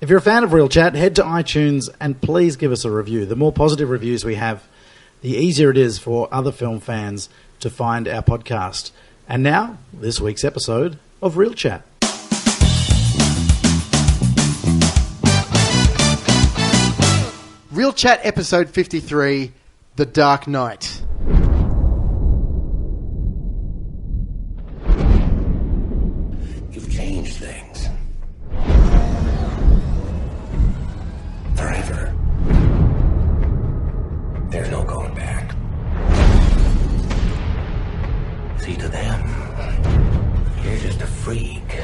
If you're a fan of Real Chat, head to iTunes and please give us a review. The more positive reviews we have, the easier it is for other film fans to find our podcast. And now, this week's episode of Real Chat. Real Chat episode 53, The Dark Knight. You've changed things. Forever. There's no going back. See, to them, you're just a freak.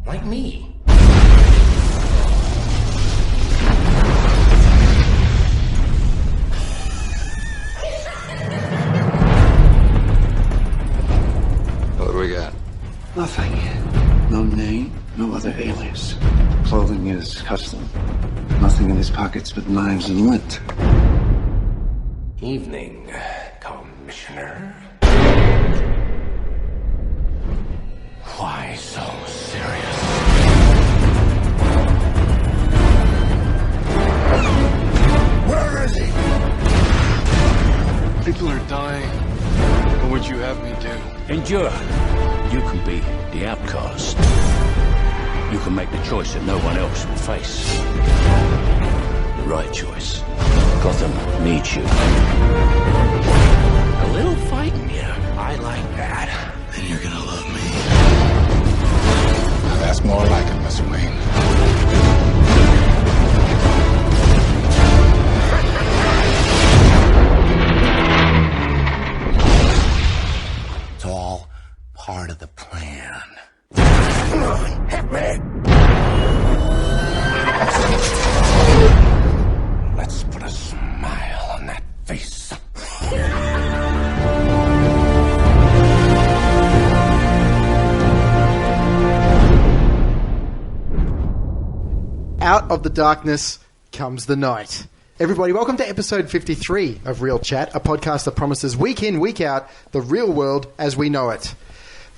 Like me. What do we got? Nothing. No name, no other alias. Clothing is custom. Nothing in his pockets but knives and lint. Evening, Commissioner. Why so serious? Where is he? People are dying. What would you have me do? Endure. You can be the outcast. You can make the choice that no one else will face. The right choice. Gotham needs you. A little fighting you. I like that. And you're gonna love me. Now that's more like it, Mr. Wayne. It's all part of the plan. Come on, hit me! Let's put a smile on that face. Out of the darkness comes the night. Everybody, welcome to episode 53 of Real Chat, a podcast that promises week in, week out, the real world as we know it.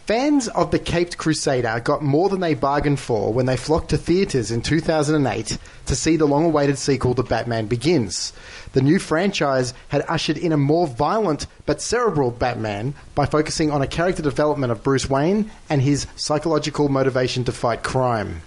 Fans of The Caped Crusader got more than they bargained for when they flocked to theatres in 2008 to see the long-awaited sequel to Batman Begins. The new franchise had ushered in a more violent but cerebral Batman by focusing on a character development of Bruce Wayne and his psychological motivation to fight crime.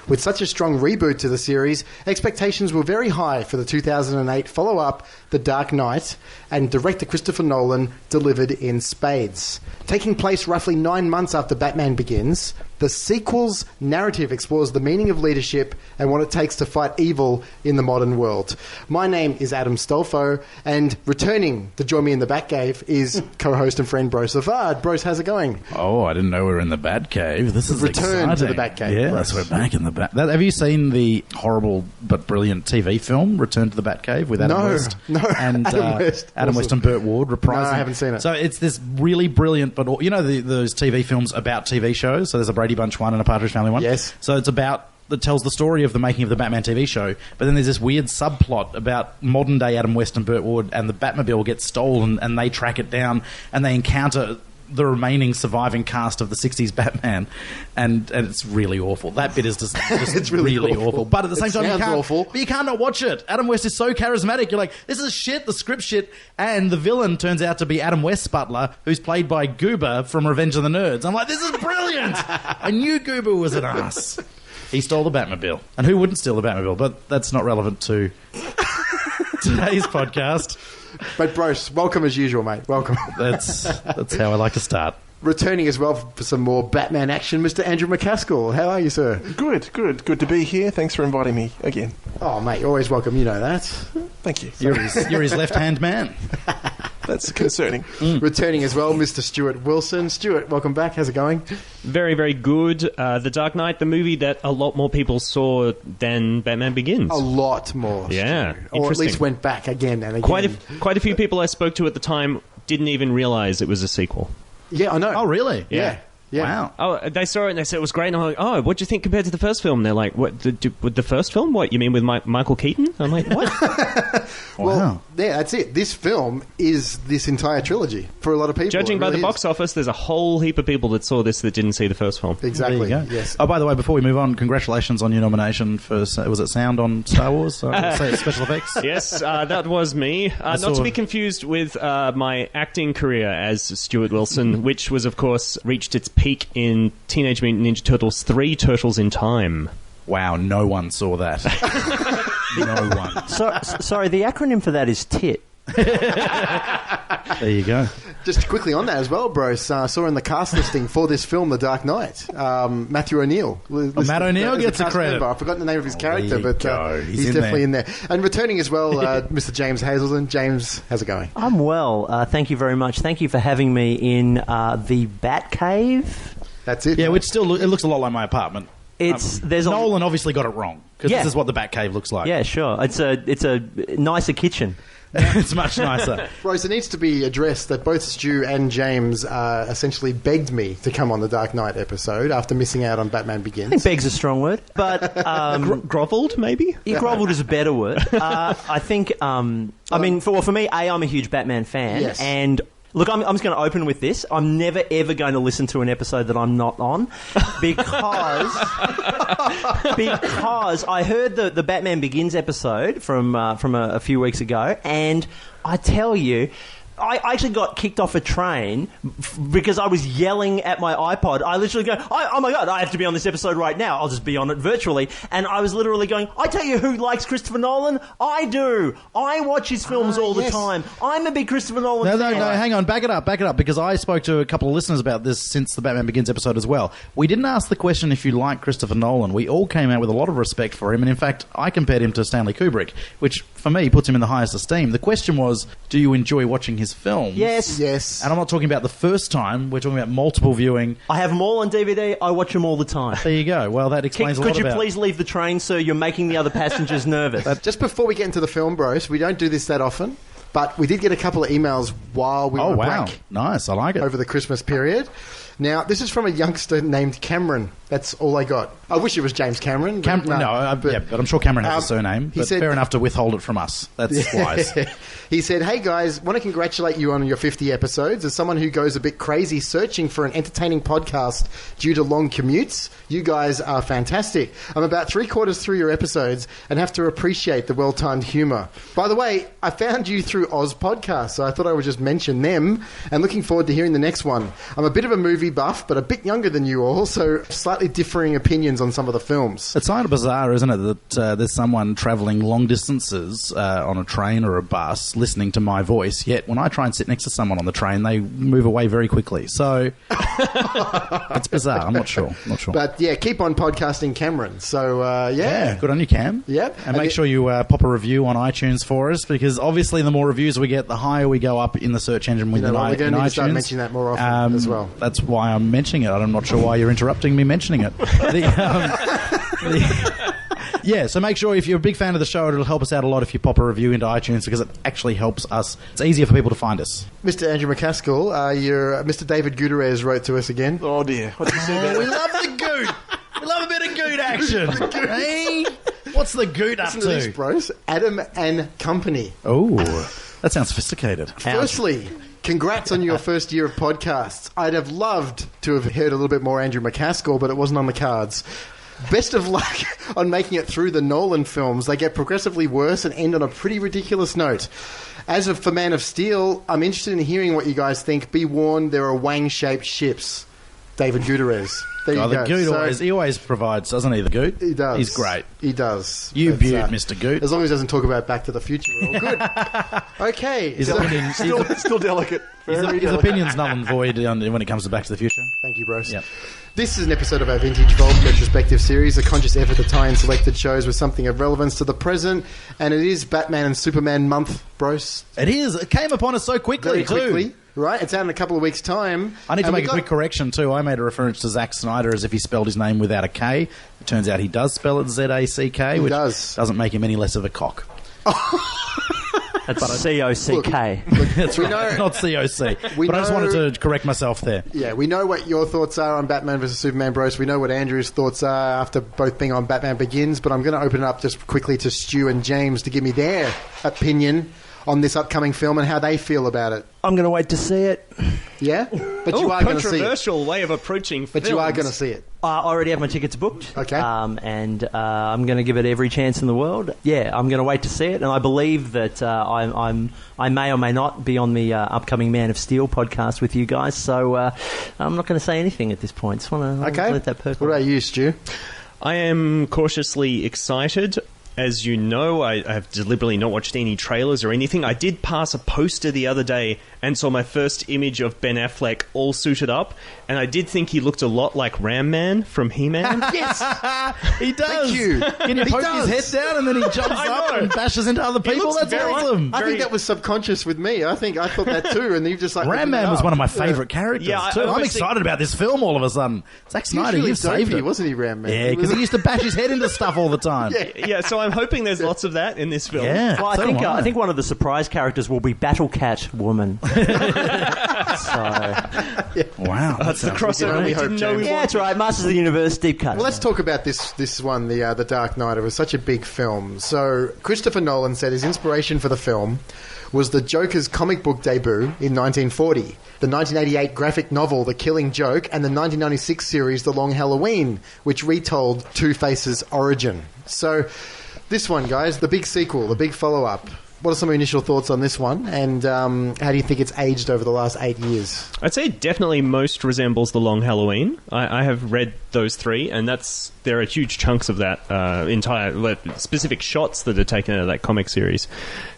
With such a strong reboot to the series, expectations were very high for the 2008 follow-up, The Dark Knight, and director Christopher Nolan delivered in spades. Taking place roughly 9 months after Batman Begins, the sequel's narrative explores the meaning of leadership and what it takes to fight evil in the modern world. My name is Adam Stolfo, and returning to join me in the Batcave is co-host and friend Bro Savard. Bros, how's it going? Oh, I didn't know we were in the Batcave. This is Return exciting. to the Batcave. Yes, we're back in the Bat. Have you seen the horrible but brilliant TV film Return to the Batcave with Adam West? No, and Adam West. Adam West and Burt Ward reprising. No, I haven't seen it. So it's this really brilliant, but you know those TV films about TV shows. So there's a Brady Bunch one and a Partridge Family one. Yes. So it's about. That tells the story of the making of the Batman TV show, but then there's this weird subplot about modern day Adam West and Burt Ward, and the Batmobile gets stolen, and they track it down, and they encounter the remaining surviving cast of the 60s Batman, and it's really awful. That bit is just It's really awful. But at the same time, Sounds awful. But you can't not watch it. Adam West is so charismatic. You're like, this is shit, the script shit, and the villain turns out to be Adam West's butler, who's played by Goober from Revenge of the Nerds. I'm like, this is brilliant! I knew Goober was an ass. He stole the Batmobile. And who wouldn't steal the Batmobile? But that's not relevant to today's podcast. But Bros, welcome as usual, mate. Welcome. That's how I like to start. Returning as well for some more Batman action, Mr. Andrew McCaskill. How are you, sir? Good to be here. Thanks for inviting me again. Oh, mate, you're always welcome. You know that. Thank you. You're his left-hand man. That's concerning. Returning as well, Mr. Stuart Wilson. Stuart, welcome back. How's it going? Very, very good. The Dark Knight, the movie that a lot more people saw than Batman Begins. A lot more. Yeah, Stu. Or at least went back again and again. Quite a few people I spoke to at the time didn't even realize it was a sequel. Yeah, I know. Oh, really? Yeah. Yeah. Wow. Oh, they saw it and they said it was great. And I'm like, oh, what do you think compared to the first film? And they're like, what? With the first film? What, you mean with Michael Keaton? I'm like, what? Well, yeah, that's it. This film is this entire trilogy for a lot of people. Judging It by really the is. box office, there's a whole heap of people that saw this that didn't see the first film. Exactly. There you go. Yes. Oh, by the way, before we move on, congratulations on your nomination for, was it sound on Star Wars? Or say special effects? Yes, that was me. Not saw- to be confused with my acting career as Stuart Wilson, which was, of course, reached its peak in Teenage Mutant Ninja Turtles 3 Turtles in Time. Wow, no one saw that. No one. Sorry, the acronym for that is TIT. There you go. Just quickly on that as well, Bruce, saw in the cast listing for this film, The Dark Knight, Matthew O'Neill. Matt O'Neill gets a cast credit. member. I've forgotten the name of his character, there you but go. he's in definitely in there. And returning as well, Mr. James Hazelden. James, how's it going? I'm well. Thank you very much. Thank you for having me in the Batcave. That's it. Yeah, which still it looks a lot like my apartment. There's Nolan obviously got it wrong because Yeah. this is what the Batcave looks like. Yeah, sure. It's a nicer kitchen. It's much nicer. Rose, it needs to be addressed that both Stu and James essentially begged me to come on the Dark Knight episode after missing out on Batman Begins. I think beg's a strong word, but Grovelled, maybe? yeah, grovelled is a better word. I think. I mean, for me, I'm a huge Batman fan, Yes. and. Look, I'm just going to open with this. I'm never, ever going to listen to an episode that I'm not on because I heard the Batman Begins episode from a few weeks ago, and I tell you, I actually got kicked off a train because I was yelling at my iPod. I literally go, oh my God, I have to be on this episode right now. I'll just be on it virtually. And I was literally going, I tell you who likes Christopher Nolan? I do. I watch his films all the time. I'm a big Christopher Nolan fan. No, hang on. Back it up, because I spoke to a couple of listeners about this since the Batman Begins episode as well. We didn't ask the question if you like Christopher Nolan. We all came out with a lot of respect for him, and in fact, I compared him to Stanley Kubrick, which, for me, puts him in the highest esteem. The question was, do you enjoy watching his films? Yes. Yes. And I'm not talking about the first time. We're talking about multiple viewing. I have them all on DVD. I watch them all the time. There you go. Well, that explains a lot Could you about... please leave the train, sir? You're making the other passengers nervous. Just before we get into the film, Bros, we don't do this that often, but we did get a couple of emails while we were Oh, wow. break Nice. I like it. over the Christmas period. Now, this is from a youngster named Cameron. That's all I got. I wish it was James Cameron. But but I'm sure Cameron has a surname. he But said- fair enough to withhold it from us. That's wise. He said, hey guys, want to congratulate you on your 50 episodes. As someone who goes a bit crazy searching for an entertaining podcast due to long commutes, you guys are fantastic. I'm about 3/4 through your episodes and have to appreciate the well-timed humour. By the way, I found you through Oz Podcast, so I thought I would just mention them, and looking forward to hearing the next one. I'm a bit of a movie buff, but a bit younger than you all, so slightly differing opinions on some of the films. It's kind of bizarre, isn't it, that there's someone travelling long distances on a train or a bus listening to my voice, yet when I try and sit next to someone on the train, they move away very quickly. So it's bizarre. I'm not sure. But yeah, keep on podcasting, Cameron. So Yeah, good on you, Cam. Yep. And make sure you pop a review on iTunes for us, because obviously the more reviews we get, the higher we go up in the search engine within we're going to need to start iTunes. mentioning that more often as well. That's why I'm mentioning it. I'm not sure why you're interrupting me mentioning it. Yeah, so make sure if you're a big fan of the show, it'll help us out a lot if you pop a review into iTunes, because it actually helps us. It's easier for people to find us. Mr. Andrew McCaskill, Mr. David Gutierrez wrote to us again. Oh dear. What did you say We there? love the goot. We love a bit of goot action. Hey? What's the goot up Listen to this, to? bros. Adam and Company. Oh, that sounds sophisticated. Firstly, congrats on your first year of podcasts. I'd have loved to have heard a little bit more Andrew McCaskill, but it wasn't on the cards. Best of luck on making it through the Nolan films. They get progressively worse and end on a pretty ridiculous note. As for Man of Steel, I'm interested in hearing what you guys think. Be warned, there are wang-shaped ships. David Gutierrez. There you The go. Goot So- he always provides, doesn't he, the Goot? He does. He's great. He does. You But, beaut, Mr. Goot. As long as he doesn't talk about Back to the Future, we're all good. Okay. His so- opinions, Still delicate. Very his delicate. opinion's null and void when it comes to Back to the Future. Thank you, bros. Yep. This is an episode of our Vintage Vault retrospective series, a conscious effort to tie in selected shows with something of relevance to the present, and it is Batman and Superman month, bros. It is. It came upon us so quickly, Very quickly, right? It's out in a couple of weeks' time. I need to And make we've a quick correction too. I made a reference to Zack Snyder as if he spelled his name without a K. It turns out he does spell it Z-A-C-K, He which does. doesn't make him any less of a cock. That's COCK. That's right. It's not COC. But I just wanted to correct myself there. Yeah, we know what your thoughts are on Batman vs Superman, Bros. We know what Andrew's thoughts are after both being on Batman Begins, but I'm going to open it up just quickly to Stu and James to give me their opinion on this upcoming film and how they feel about it. I'm going to wait to see it. Yeah? But you are going to see it. Controversial way of approaching films. But you are going to see it. I already have my tickets booked. Okay. And I'm going to give it every chance in the world. Yeah, I'm going to wait to see it, and I believe that I may or may not be on the upcoming Man of Steel podcast with you guys, so I'm not going to say anything at this point. Just want to let that percolate. What about you, Stu? I am cautiously excited. As you know, I have deliberately not watched any trailers or anything. I did pass a poster the other day and saw my first image of Ben Affleck all suited up, and I did think he looked a lot like Ram Man from He-Man. Yes! He does. Thank you. Can you poke his head down and then he jumps up and bashes into other people? That's awesome. I think that was subconscious with me. I thought that too, and you've just like... Ram Man was one of my favourite characters too. I'm excited about this film all of a sudden. Zack Snyder, you've saved it. Wasn't he, Ram Man? Yeah, because he used to bash his head into stuff all the time. Yeah, so I'm hoping there's lots of that in this film. Yeah, well, I think one of the surprise characters will be Battle Cat Woman. Wow, that's the crossover we didn't know we wanted. That's right, Masters of the Universe, deep cut. Well, let's talk about this one, the Dark Knight. It was such a big film. So Christopher Nolan said his inspiration for the film was the Joker's comic book debut in 1940, the 1988 graphic novel The Killing Joke, and the 1996 series The Long Halloween, which retold Two-Face's origin. So this one, guys, the big sequel, the big follow-up. What are some of your initial thoughts on this one, and how do you think it's aged over the last 8 years? I'd say it definitely most resembles The Long Halloween. I have read those three, and there are huge chunks of that entire specific shots that are taken out of that comic series.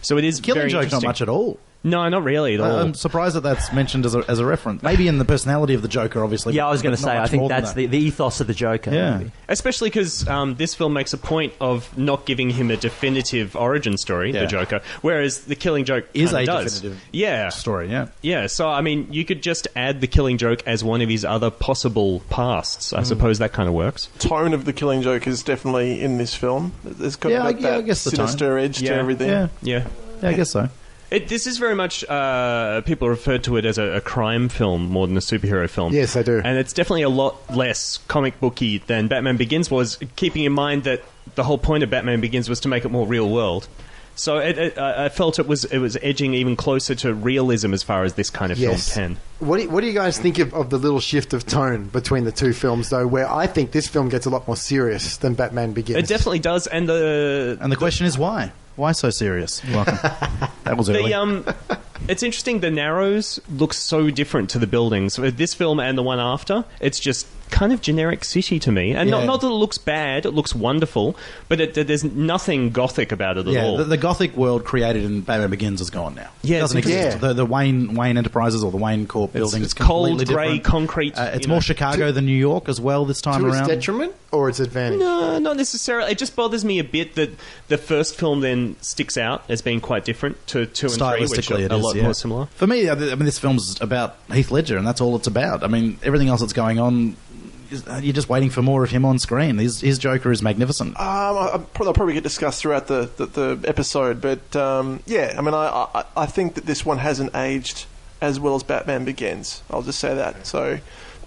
So it is Killing very Joke not much at all. No, not really at all. I'm surprised that that's mentioned as a reference. Maybe in the personality of the Joker, obviously. Yeah, I was going to say, I think that's the ethos of the Joker. Yeah. Maybe. Especially because this film makes a point of not giving him a definitive origin story, the Joker, whereas The Killing Joke is a does. definitive story, yeah. Yeah, so, I mean, you could just add The Killing Joke as one of his other possible pasts. I suppose that kind of works. Tone of The Killing Joke is definitely in this film. There's got that I guess the sinister edge to everything. Yeah, I guess so. This is very much, people refer to it as a crime film more than a superhero film. Yes, I do. And it's definitely a lot less comic booky than Batman Begins was, keeping in mind that the whole point of Batman Begins was to make it more real world. So I felt it was edging even closer to realism as far as this kind of film can. What do you guys think of the little shift of tone between the two films, though, where I think this film gets a lot more serious than Batman Begins? It definitely does, and the question is why? Why so serious? You're welcome. That was early. It's interesting, the Narrows look so different to the buildings. With this film and the one after, it's just kind of generic city to me. And not that it looks bad, it looks wonderful, but there's nothing gothic about it at all. The gothic world created in Batman Begins is gone now. Yeah, it doesn't exist. The Wayne Enterprises or the Wayne Corp building is cold, grey, different. concrete. It's more Chicago than New York as well this time around. To its detriment or its advantage? No, not necessarily. It just bothers me a bit that the first film then sticks out as being quite different to 2 and 3, which are a lot more similar. For me, I mean, this film's about Heath Ledger, and that's all it's about. I mean, everything else that's going on, you're just waiting for more of him on screen. His Joker is magnificent. They'll probably get discussed throughout the episode, but I mean, I think that this one hasn't aged as well as Batman Begins. I'll just say that. So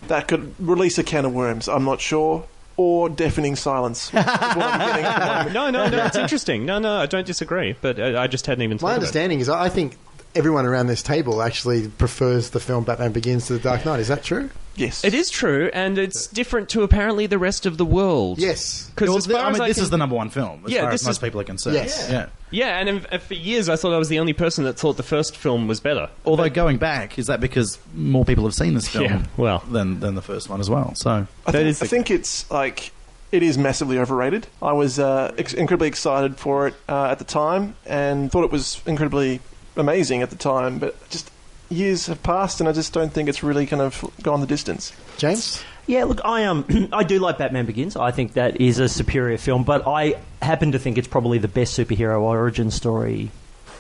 that could release a can of worms. I'm not sure. Or deafening silence. Is what I'm getting at the moment. No, it's interesting. No, I don't disagree, but I just hadn't even thought My understanding is I think everyone around this table actually prefers the film Batman Begins to The Dark Knight. Is that true? Yes. It is true, and it's different to apparently the rest of the world. Yes. Because this is the number one film as far as most people are concerned. Yes. Yeah, and for years I thought I was the only person that thought the first film was better. Although going back, is that because more people have seen this film than the first one as well? So I think it's like... It is massively overrated. I was incredibly excited for it at the time and thought it was incredibly amazing at the time, but just years have passed and I just don't think it's really kind of gone the distance. James? Yeah, look, I do like Batman Begins. I think that is a superior film, but I happen to think it's probably the best superhero origin story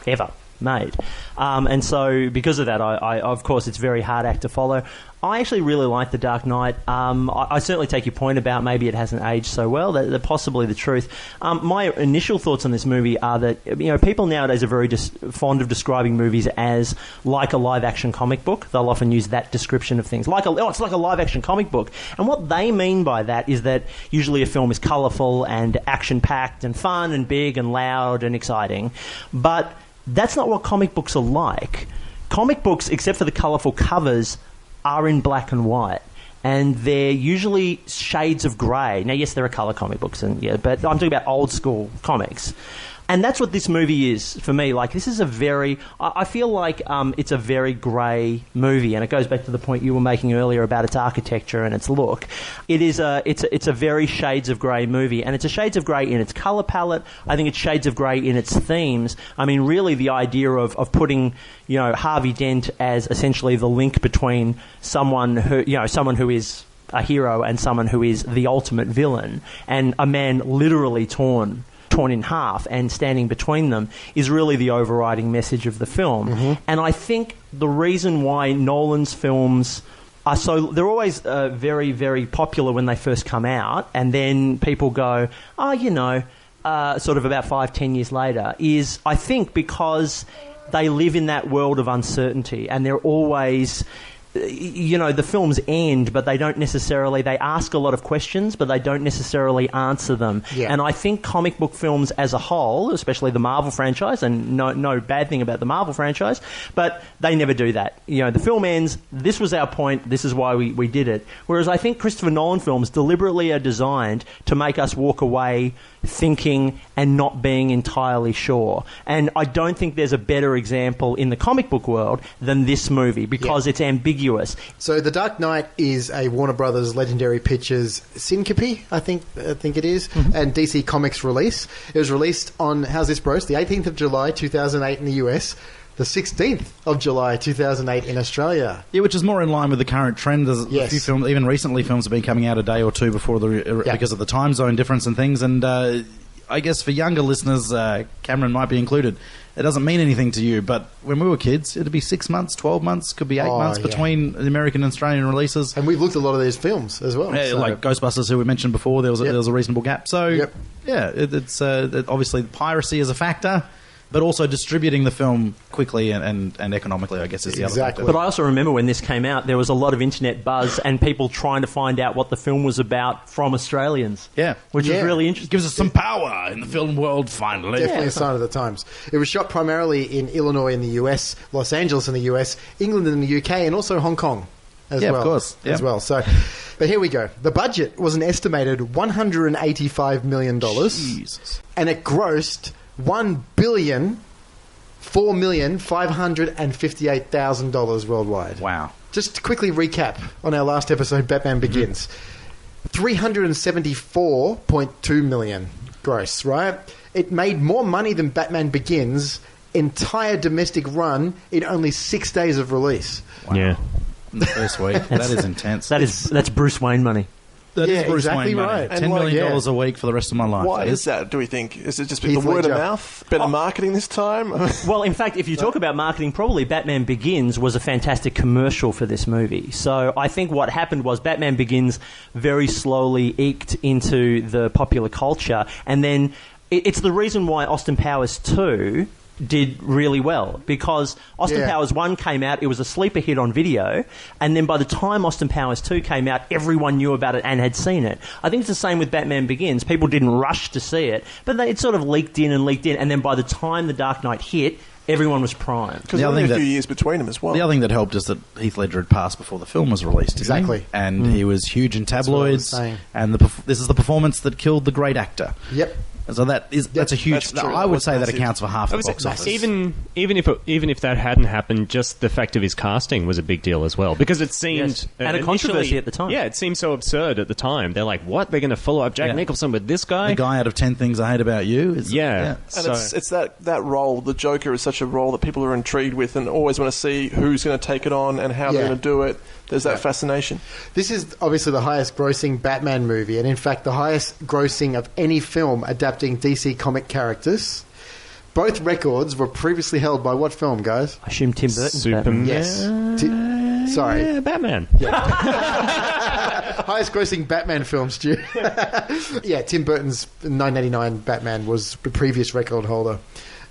ever made. And so because of that, I of course, it's a very hard act to follow. I actually really like The Dark Knight. I certainly take your point about maybe it hasn't aged so well. They're possibly the truth. My initial thoughts on this movie are that people nowadays are very fond of describing movies as like a live-action comic book. They'll often use that description of things. It's like a live-action comic book. And what they mean by that is that usually a film is colourful and action-packed and fun and big and loud and exciting. But that's not what comic books are like. Comic books, except for the colourful covers, are in black and white. And they're usually shades of grey. Now, yes, there are colour comic books, but I'm talking about old-school comics. And that's what this movie is for me. Like, this is I feel like it's a very grey movie, and it goes back to the point you were making earlier about its architecture and its look. It's a very shades of grey movie, and it's a shades of grey in its colour palette. I think it's shades of grey in its themes. I mean, really, the idea of putting Harvey Dent as essentially the link between someone who is a hero and someone who is the ultimate villain, and a man literally torn in half and standing between them is really the overriding message of the film. Mm-hmm. And I think the reason why Nolan's films are they're always very, very popular when they first come out, and then people go, sort of about 5-10 years later, is I think because they live in that world of uncertainty, and they're always... the films end, but they ask a lot of questions, but they don't necessarily answer them. Yeah. And I think comic book films as a whole, especially the Marvel franchise, and no bad thing about the Marvel franchise, but they never do that. The film ends, this was our point, this is why we did it. Whereas I think Christopher Nolan films deliberately are designed to make us walk away thinking and not being entirely sure. And I don't think there's a better example in the comic book world than this movie, because it's ambiguous. So The Dark Knight is a Warner Brothers Legendary Pictures Syncope, I think it is, and DC Comics release. It was released on, how's this, bros, the 18th of July 2008 in the US, the 16th of July 2008 in Australia. Yeah, which is more in line with the current trend. There's a few films, even recently, films have been coming out a day or two before because of the time zone difference and things. And I guess for younger listeners, Cameron might be included, it doesn't mean anything to you, but when we were kids, it'd be 6 months, 12 months, could be 8 months between the American and Australian releases. And we've looked at a lot of these films as well. Yeah, like Ghostbusters, who we mentioned before, there was a reasonable gap. So, it's obviously piracy is a factor, but also distributing the film quickly and economically, I guess, is the other factor. But I also remember when this came out, there was a lot of internet buzz and people trying to find out what the film was about from Australians. Yeah. Which is really interesting. It gives us some power in the film world, finally. Definitely a sign of the times. It was shot primarily in Illinois in the US, Los Angeles in the US, England in the UK, and also Hong Kong as well. Yeah, of course. As well. So, but here we go. The budget was an estimated $185 million. Jesus. And it grossed $1,004,558,000 worldwide. Wow. Just to quickly recap on our last episode, Batman Begins. 374.2 million gross, right? It made more money than Batman Begins' entire domestic run in only 6 days of release. Wow. Yeah. In the first week. That is intense. That's Bruce Wayne money. That is Bruce exactly Wayne right. $10 million a week for the rest of my life. Why is that, do we think? Is it just the Heath word of Ledger. mouth? Better marketing this time? Well, in fact, if you talk about marketing, probably Batman Begins was a fantastic commercial for this movie. So I think what happened was Batman Begins very slowly eked into the popular culture, and then it's the reason why Austin Powers 2 did really well, because Austin Powers 1 came out, it was a sleeper hit on video, and then by the time Austin Powers 2 came out, everyone knew about it and had seen it. I think it's the same with Batman Begins. People didn't rush to see it, but it sort of leaked in, and then by the time The Dark Knight hit, everyone was primed. Because there were a few years between them as well. The other thing that helped is that Heath Ledger had passed before the film was released. Exactly. And he was huge in tabloids, and this is the performance that killed the great actor. Yep. So that's a huge. That's true. I would say that accounts for half the box office. Even if that hadn't happened, just the fact of his casting was a big deal as well, because it seemed and a controversy at the time. Yeah, it seemed so absurd at the time. They're like, "What? They're going to follow up Jack Nicholson with this guy? The guy out of 10 Things I Hate About You?" And it's that role. The Joker is such a role that people are intrigued with and always want to see who's going to take it on and how they're going to do it. There's that fascination. This is obviously the highest grossing Batman movie, and in fact the highest grossing of any film adapting DC comic characters. Both records were previously held by what film, guys? I assume Tim Burton's Superman. Batman. Yes. Sorry. Yeah, Batman. Highest grossing Batman film, Stu. Yeah, Tim Burton's 1989 Batman was the previous record holder.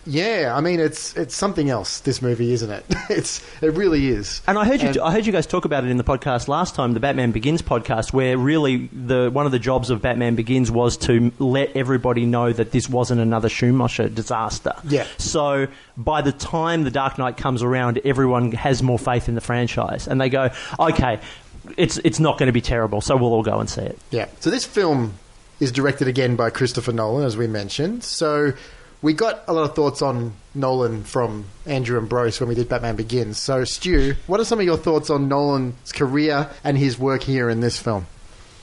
Yeah, I mean it's something else. This movie, isn't it? It really is. And I heard you guys talk about it in the podcast last time, the Batman Begins podcast, where really one of the jobs of Batman Begins was to let everybody know that this wasn't another Schumacher disaster. Yeah. So by the time The Dark Knight comes around, everyone has more faith in the franchise, and they go, okay, it's not going to be terrible, so we'll all go and see it. Yeah. So this film is directed again by Christopher Nolan, as we mentioned. So we got a lot of thoughts on Nolan from Andrew and Bruce when we did Batman Begins. So, Stu, what are some of your thoughts on Nolan's career and his work here in this film?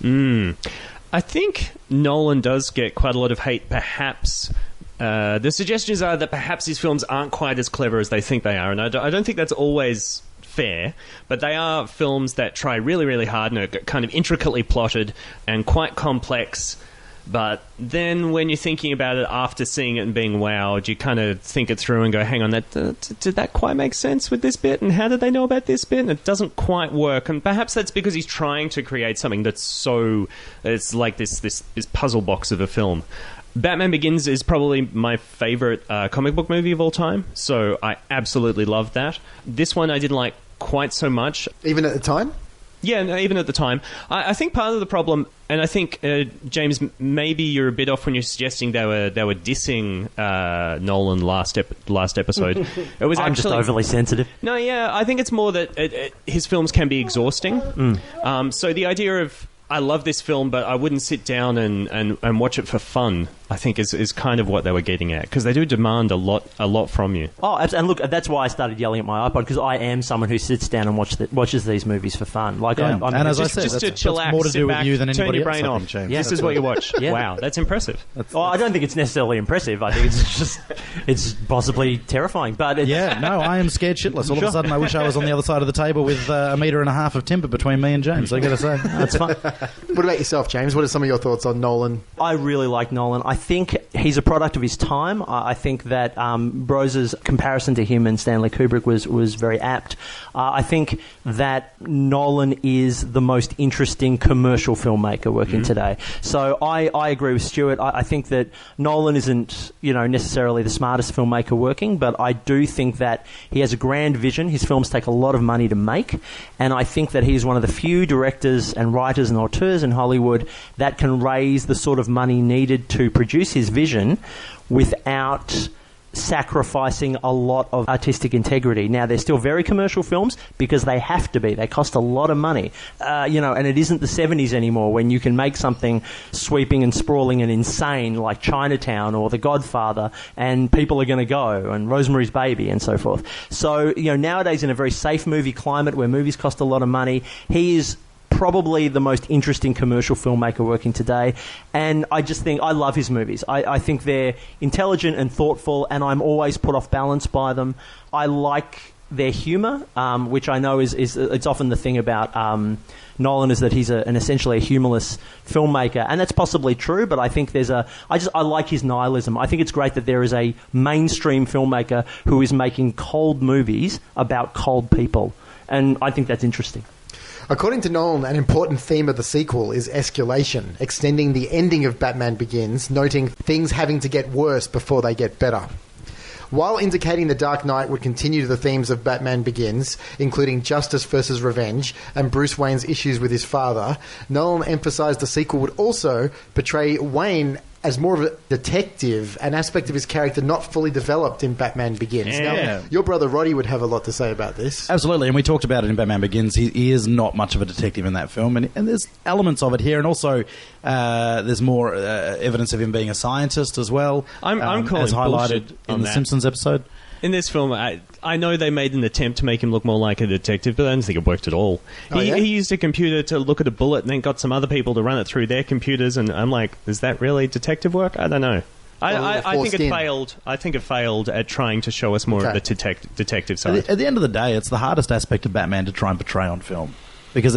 I think Nolan does get quite a lot of hate, perhaps. The suggestions are that perhaps his films aren't quite as clever as they think they are, and I don't think that's always fair, but they are films that try really, really hard and are kind of intricately plotted and quite complex. But then when you're thinking about it after seeing it and being wowed, you kind of think it through and go, hang on, did that quite make sense with this bit? And how did they know about this bit? And it doesn't quite work. And perhaps that's because he's trying to create something that's it's like this puzzle box of a film. Batman Begins is probably my favourite comic book movie of all time, so I absolutely loved that. This one I didn't like quite so much. Even at the time? Yeah, no, even at the time. I think part of the problem, and I think, James, maybe you're a bit off when you're suggesting they were dissing Nolan last episode. It was I'm just overly sensitive. No, yeah, I think it's more that his films can be exhausting. So the idea of, I love this film, but I wouldn't sit down and watch it for fun, I think is kind of what they were getting at, because they do demand a lot from you. Oh, and look, that's why I started yelling at my iPod, because I am someone who sits down and watches these movies for fun. Like, yeah. I'm as I said, just to that's chillax, more to sit do back, with you than turn anybody your else. brain off. James. Yeah, this is what you watch. Yeah. Wow, that's impressive. I don't think it's necessarily impressive. I think it's possibly terrifying. But Yeah, no, I am scared shitless. All of a sudden, I wish I was on the other side of the table with 1.5 meters of timber between me and James. I got to say, that's fun. What about yourself, James? What are some of your thoughts on Nolan? I really like Nolan. I think he's a product of his time. I think that Brose's comparison to him and Stanley Kubrick was very apt. I think that Nolan is the most interesting commercial filmmaker working today. So I agree with Stuart. I think that Nolan isn't necessarily the smartest filmmaker working, but I do think that he has a grand vision. His films take a lot of money to make, and I think that he's one of the few directors and writers and auteurs in Hollywood that can raise the sort of money needed to produce his vision without sacrificing a lot of artistic integrity. Now, they're still very commercial films because they have to be. They cost a lot of money. And it isn't the 70s anymore when you can make something sweeping and sprawling and insane like Chinatown or The Godfather and people are going to go, and Rosemary's Baby and so forth. So, nowadays in a very safe movie climate where movies cost a lot of money, he is probably the most interesting commercial filmmaker working today, and I just think I love his movies. I think they're intelligent and thoughtful, and I'm always put off balance by them. I like their humour, which I know is it's often the thing about Nolan, is that he's essentially a humorless filmmaker, and that's possibly true. But I think I like his nihilism. I think it's great that there is a mainstream filmmaker who is making cold movies about cold people, and I think that's interesting. According to Nolan, an important theme of the sequel is escalation, extending the ending of Batman Begins, noting things having to get worse before they get better. While indicating The Dark Knight would continue the themes of Batman Begins, including justice versus revenge and Bruce Wayne's issues with his father, Nolan emphasized the sequel would also portray Wayne as more of a detective, an aspect of his character not fully developed in Batman Begins. Yeah. Now, your brother Roddy would have a lot to say about this. Absolutely, and we talked about it in Batman Begins. He is not much of a detective in that film, and there's elements of it here, and also there's more evidence of him being a scientist as well. I'm calling as highlighted bullshit in on the that. Simpsons episode. In this film, I know they made an attempt to make him look more like a detective, but I don't think it worked at all. He used a computer to look at a bullet and then got some other people to run it through their computers, and I'm like, is that really detective work? I don't know. I think it failed. I think it failed at trying to show us more of the detective side. At the end of the day, it's the hardest aspect of Batman to try and portray on film, because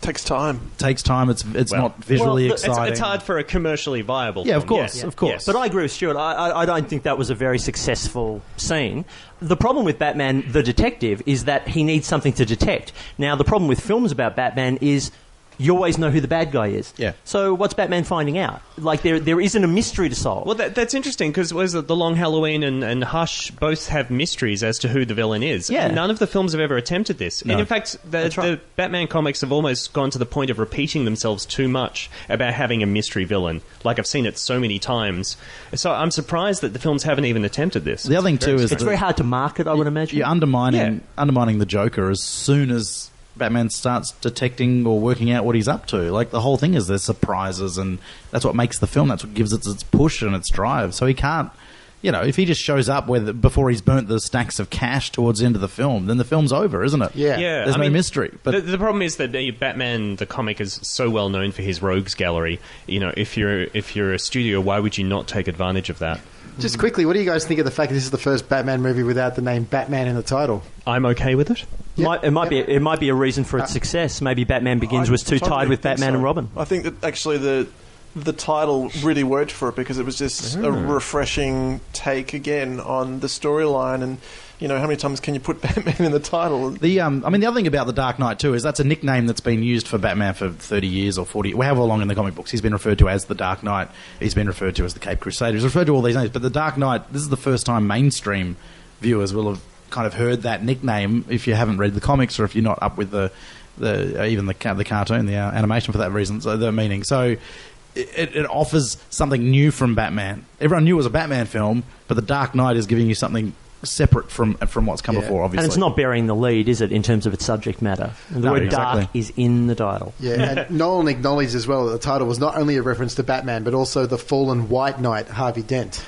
Takes time. Takes time. It's not visually exciting. It's hard for a commercially viable Yeah, film. of course, of course. But I agree with Stuart. I don't think that was a very successful scene. The problem with Batman the Detective is that he needs something to detect. Now, the problem with films about Batman is you always know who the bad guy is. Yeah. So what's Batman finding out? Like, there isn't a mystery to solve. Well, that's interesting, because The Long Halloween and Hush both have mysteries as to who the villain is. Yeah. None of the films have ever attempted this. No. And in fact, the Batman comics have almost gone to the point of repeating themselves too much about having a mystery villain. Like, I've seen it so many times. So I'm surprised that the films haven't even attempted this. The other thing, too, is it's very hard to market, I would imagine. you're undermining the Joker as soon as Batman starts detecting or working out what he's up to. Like, the whole thing is there's surprises, and that's what makes the film. That's what gives it its push and its drive. So he can't, if he just shows up before he's burnt the stacks of cash towards the end of the film, then the film's over, isn't it? Yeah. There's no mystery. But the problem is that Batman, the comic, is so well known for his rogues gallery. If you're a studio, why would you not take advantage of that? Just quickly, what do you guys think of the fact that this is the first Batman movie without the name Batman in the title? I'm okay with it. It might be a reason for its success. Maybe Batman Begins was too tied with Batman and Robin. I think that actually the title really worked for it, because it was just a refreshing take again on the storyline. And how many times can you put Batman in the title? the other thing about The Dark Knight too is that's a nickname that's been used for Batman for 30 years or 40, however long in the comic books. He's been referred to as the Dark Knight. He's been referred to as the Cape Crusader. He's referred to all these names. But the Dark Knight, this is the first time mainstream viewers will have kind of heard that nickname if you haven't read the comics, or if you're not up with the cartoon, the animation for that reason, so the meaning. So it offers something new from Batman. Everyone knew it was a Batman film, but The Dark Knight is giving you something separate from what's come before, obviously. And it's not burying the lead, is it, in terms of its subject matter? The word dark is in the title. Yeah, and Nolan acknowledged as well that the title was not only a reference to Batman, but also the fallen White Knight, Harvey Dent,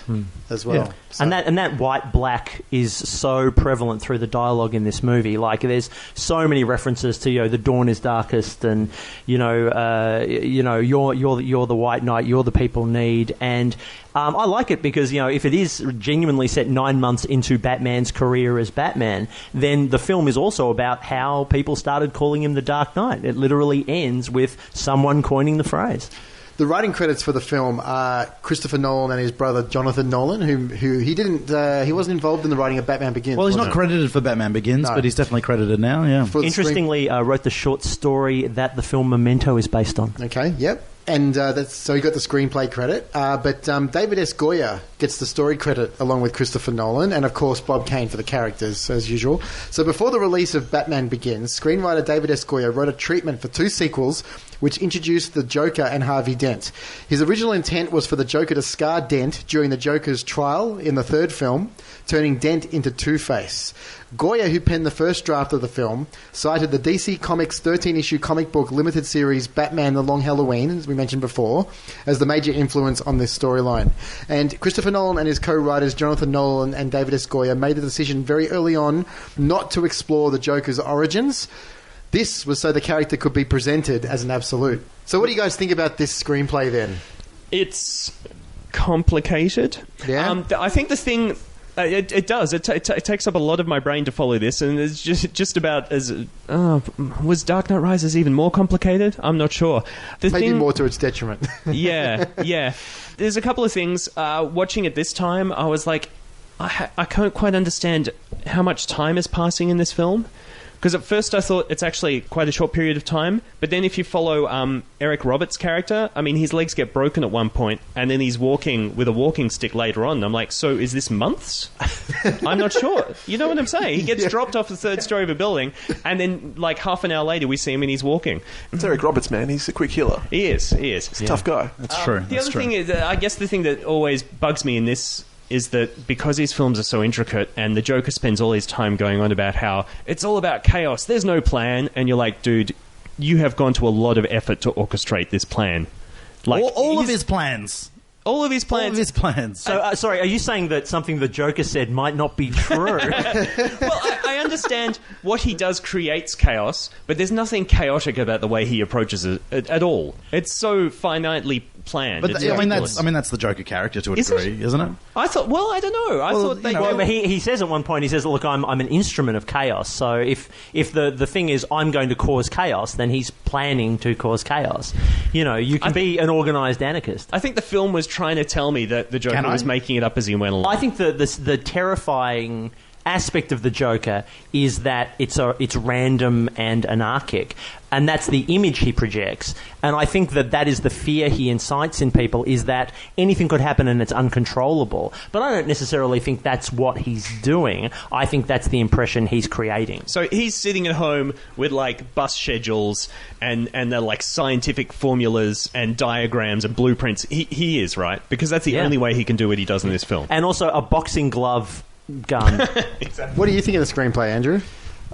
as well. Yeah. So. And that white-black is so prevalent through the dialogue in this movie. Like, there's so many references to, the dawn is darkest, and you're the White Knight, you're the people need. And I like it because if it is genuinely set 9 months into Batman's career as Batman, then the film is also about how people started calling him the Dark Knight. It literally ends with someone coining the phrase. The writing credits for the film are Christopher Nolan and his brother Jonathan Nolan, who he wasn't involved in the writing of Batman Begins. Well, he's not credited for Batman Begins, but he's definitely credited now. Yeah. Interestingly, wrote the short story that the film Memento is based on. Okay. Yep. And so he got the screenplay credit, but David S. Goyer gets the story credit along with Christopher Nolan, and of course Bob Kane for the characters, as usual. So before the release of Batman Begins, screenwriter David S. Goyer wrote a treatment for 2 sequels which introduced the Joker and Harvey Dent. His original intent was for the Joker to scar Dent during the Joker's trial in the 3rd film, turning Dent into Two-Face. Goyer, who penned the first draft of the film, cited the DC Comics 13-issue comic book limited series Batman The Long Halloween, as we mentioned before, as the major influence on this storyline. And Christopher Nolan and his co-writers Jonathan Nolan and David S. Goyer made the decision very early on not to explore the Joker's origins. This was so the character could be presented as an absolute. So what do you guys think about this screenplay then? It's complicated. Yeah? I think the thing... It does. It takes up a lot of my brain to follow this, and it's just about as... was Dark Knight Rises even more complicated? I'm not sure. Maybe more to its detriment. Yeah. There's a couple of things. Watching it this time, I was like, I can't quite understand how much time is passing in this film. Because at first I thought it's actually quite a short period of time, but then if you follow Eric Roberts' character, I mean, his legs get broken at one point, and then he's walking with a walking stick later on. I'm like, so is this months? I'm not sure. You know what I'm saying? He gets dropped off the 3rd story of a building, and then like half an hour later we see him and he's walking. It's Eric Roberts, man. He's a quick healer. He is. He's a tough guy. That's true. The other thing is, I guess the thing that always bugs me in this is that because these films are so intricate and the Joker spends all his time going on about how it's all about chaos, there's no plan, and you're like, dude, you have gone to a lot of effort to orchestrate this plan. Like all of his plans. All of his plans. All of his plans. So, sorry, are you saying that something the Joker said might not be true? Well, I understand what he does creates chaos, but there's nothing chaotic about the way he approaches it at all. It's so finitely planned. But It's I mean, ridiculous. that's the Joker character to a Is it? degree, isn't it? I thought. Well, I don't know. I thought they. Well, but he says at one point, he says, "Look, I'm an instrument of chaos. So if the thing is I'm going to cause chaos, then he's planning to cause chaos. You know, you can be an organised anarchist." I think the film was trying to tell me that the Joker was making it up as he went along. I think the terrifying aspect of the Joker is that it's random and anarchic, and that's the image he projects. And I think that is the fear he incites in people, is that anything could happen and it's uncontrollable. But I don't necessarily think that's what he's doing. I think that's the impression he's creating. So he's sitting at home with like bus schedules and the like scientific formulas and diagrams and blueprints. He is, right? Because that's the only way he can do what he does in this film. And also a boxing glove gun. Exactly. What do you think of the screenplay, Andrew?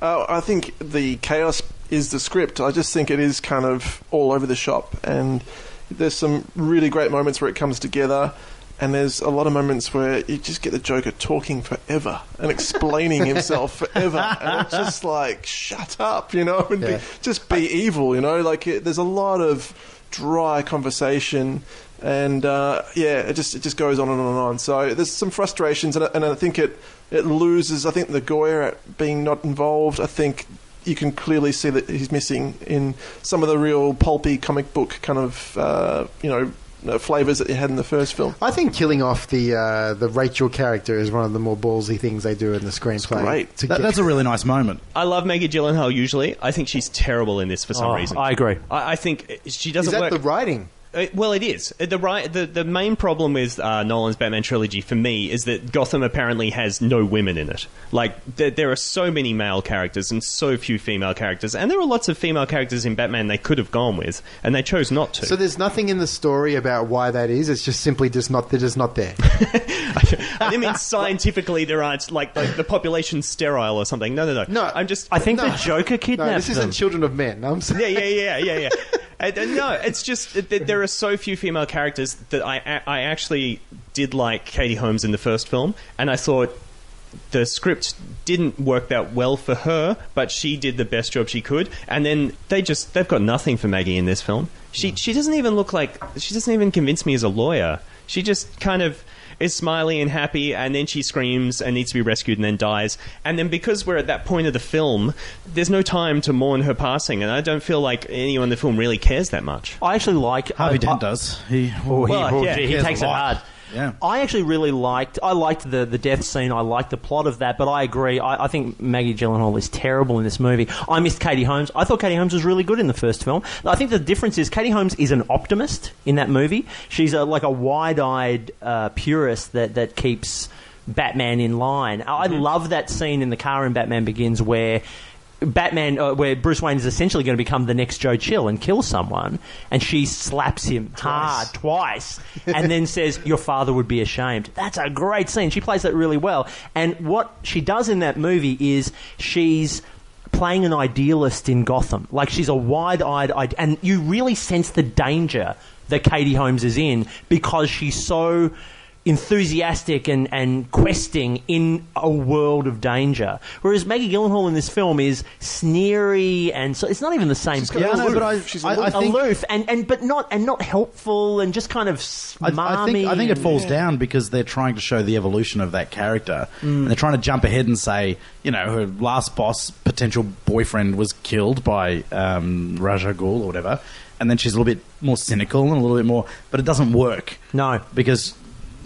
I think the chaos is the script. I just think it is kind of all over the shop, and there's some really great moments where it comes together, and there's a lot of moments where you just get the Joker talking forever and explaining himself forever, and it's just like, shut up, you know, and just be evil, you know. Like there's a lot of dry conversation. And it just goes on and on and on. So there's some frustrations, and I think it loses. I think the Goya at being not involved. I think you can clearly see that he's missing in some of the real pulpy comic book kind of flavors that you had in the first film. I think killing off the Rachel character is one of the more ballsy things they do in the screenplay. It's great. That's a really nice moment. I love Maggie Gyllenhaal usually. I think she's terrible in this for some reason. I agree. I think she doesn't Is that work. the writing? Well, it is. The main problem with Nolan's Batman trilogy for me is that Gotham apparently has no women in it. Like, there are so many male characters and so few female characters. And there are lots of female characters in Batman they could have gone with, and they chose not to. So there's nothing in the story about why that is? It's just simply they're just not there? I didn't mean scientifically there aren't, like the population's sterile or something. No. I think the Joker kidnapped No, this isn't Children of Men. I'm saying. Yeah. No, it's just that there are so few female characters that I actually did like Katie Holmes in the first film, and I thought the script didn't work that well for her, but she did the best job she could. And then they've got nothing for Maggie in this film. She doesn't even look like, she doesn't even convince me as a lawyer. She just kind of is smiley and happy, and then she screams and needs to be rescued and then dies. And then because we're at that point of the film, there's no time to mourn her passing, and I don't feel like anyone in the film really cares that much. I actually like... Harvey Dent does. He takes it hard. Yeah. I actually really liked the death scene. I liked the plot of that, but I agree. I think Maggie Gyllenhaal is terrible in this movie. I missed Katie Holmes. I thought Katie Holmes was really good in the first film. I think the difference is Katie Holmes is an optimist in that movie. She's like a wide-eyed purist that keeps Batman in line. I love that scene in the car in Batman Begins where Bruce Wayne is essentially going to become the next Joe Chill and kill someone, and she slaps him hard twice and then says, "Your father would be ashamed." That's a great scene. She plays that really well. And what she does in that movie is she's playing an idealist in Gotham. Like, she's a wide-eyed, and you really sense the danger that Katie Holmes is in because she's so enthusiastic and questing in a world of danger, whereas Maggie Gyllenhaal in this film is sneery, and so it's not even the same. She's aloof, but not helpful, and just kind of smarmy. I think it falls down because they're trying to show the evolution of that character, and they're trying to jump ahead and say, you know, her last boss, potential boyfriend, was killed by Raja Ghul or whatever, and then she's a little bit more cynical and a little bit more, but it doesn't work. No, because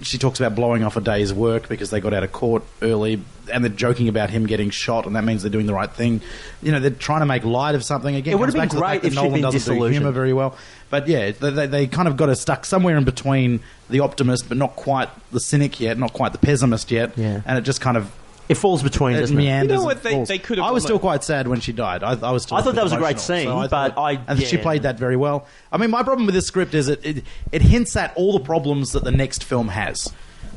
she talks about blowing off a day's work because they got out of court early, and they're joking about him getting shot, and that means they're doing the right thing. You know, they're trying to make light of something. Again, it would have been back to the great fact that if she'd Nolan been doesn't do disillusioned. humour very well. But yeah, they kind of got us stuck somewhere in between the optimist, but not quite the cynic yet, not quite the pessimist yet. Yeah. And it just kind of... It falls between, doesn't it? meanders. You know what, and falls. they could have... I was still quite sad when she died. I was still I thought that was a great emotional. scene, And she played that very well. I mean, my problem with this script is it hints at all the problems that the next film has.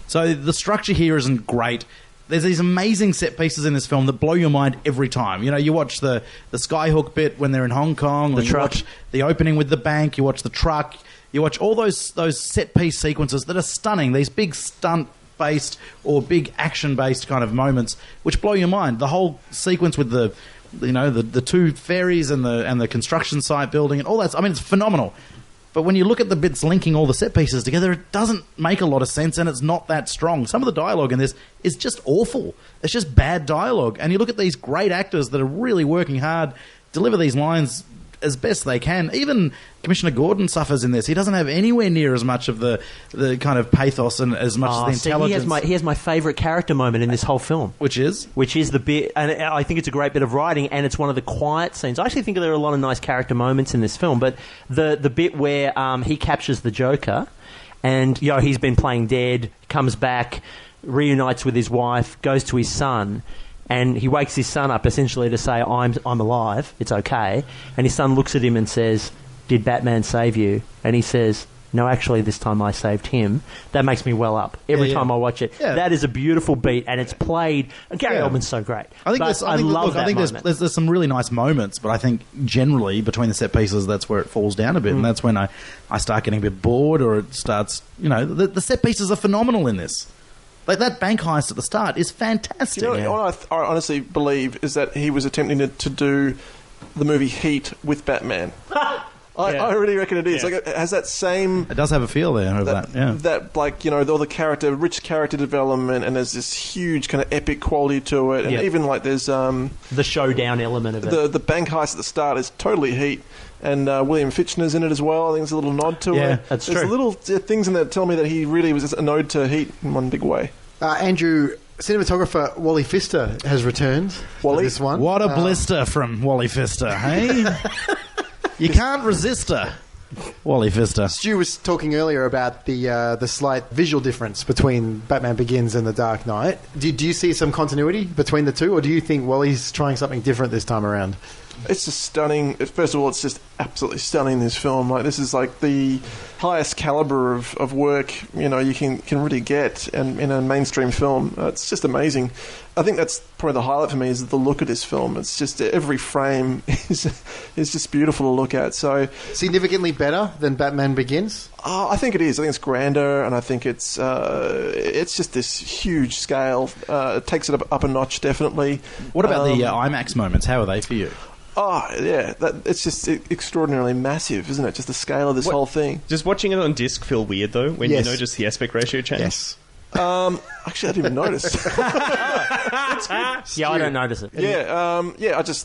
So the structure here isn't great. There's these amazing set pieces in this film that blow your mind every time. You know, you watch the Skyhook bit when they're in Hong Kong, you watch the opening with the bank, you watch the truck, you watch all those set piece sequences that are stunning. These big stunt based or big action based kind of moments, which blow your mind. The whole sequence with the two ferries and the construction site building and all that. I mean, it's phenomenal. But when you look at the bits linking all the set pieces together, it doesn't make a lot of sense, and it's not that strong. Some of the dialogue in this is just awful. It's just bad dialogue. And you look at these great actors that are really working hard, deliver these lines as best they can. Even Commissioner Gordon suffers in this. He doesn't have anywhere near as much of the kind of pathos and as much as the intelligence. He has my favourite character moment in this whole film. Which is the bit, and I think it's a great bit of writing, and it's one of the quiet scenes. I actually think there are a lot of nice character moments in this film, but the bit where he captures the Joker, and he's been playing dead, comes back, reunites with his wife, goes to his son, and he wakes his son up essentially to say, I'm alive, it's okay. And his son looks at him and says, did Batman save you? And he says, no, actually, this time I saved him. That makes me well up every time I watch it. Yeah. That is a beautiful beat, and it's played. And Gary Oldman's so great. I think there's some really nice moments, but I think generally between the set pieces, that's where it falls down a bit, and that's when I start getting a bit bored, or it starts. The set pieces are phenomenal in this. Like, that bank heist at the start is fantastic. What I honestly believe is that he was attempting to do the movie Heat with Batman. I really reckon it is. Yeah. Like, it has that same... It does have a feel there of that, yeah. That, like, all the rich character development, and there's this huge kind of epic quality to it. And even, like, there's... the showdown element of it. The bank heist at the start is totally Heat. And William Fichtner's in it as well. I think there's a little nod to it. Yeah, that's true. There's little things in there that tell me that he really was a nod to Heat in one big way. Andrew, cinematographer Wally Pfister has returned for this one. What a blister from Wally Pfister, hey? You can't resist her. Wally Pfister. Stu was talking earlier about the slight visual difference between Batman Begins and The Dark Knight. Do you see some continuity between the two, or do you think Wally's trying something different this time around? It's just stunning. First of all, it's just absolutely stunning, this film. Like, this is like the highest caliber of work you can really get in a mainstream film. It's just amazing. I think that's probably the highlight for me, is the look of this film. It's just every frame is just beautiful to look at. So significantly better than Batman Begins? I think it is. I think it's grander, and I think it's just this huge scale. It takes it up a notch, definitely. What about the IMAX moments? How are they for you? Oh, yeah. It's just extraordinarily massive, isn't it? Just the scale of this whole thing. Does watching it on disc feel weird, though, when you notice the aspect ratio change? Yes. Actually, I didn't even notice. Yeah, I don't notice it.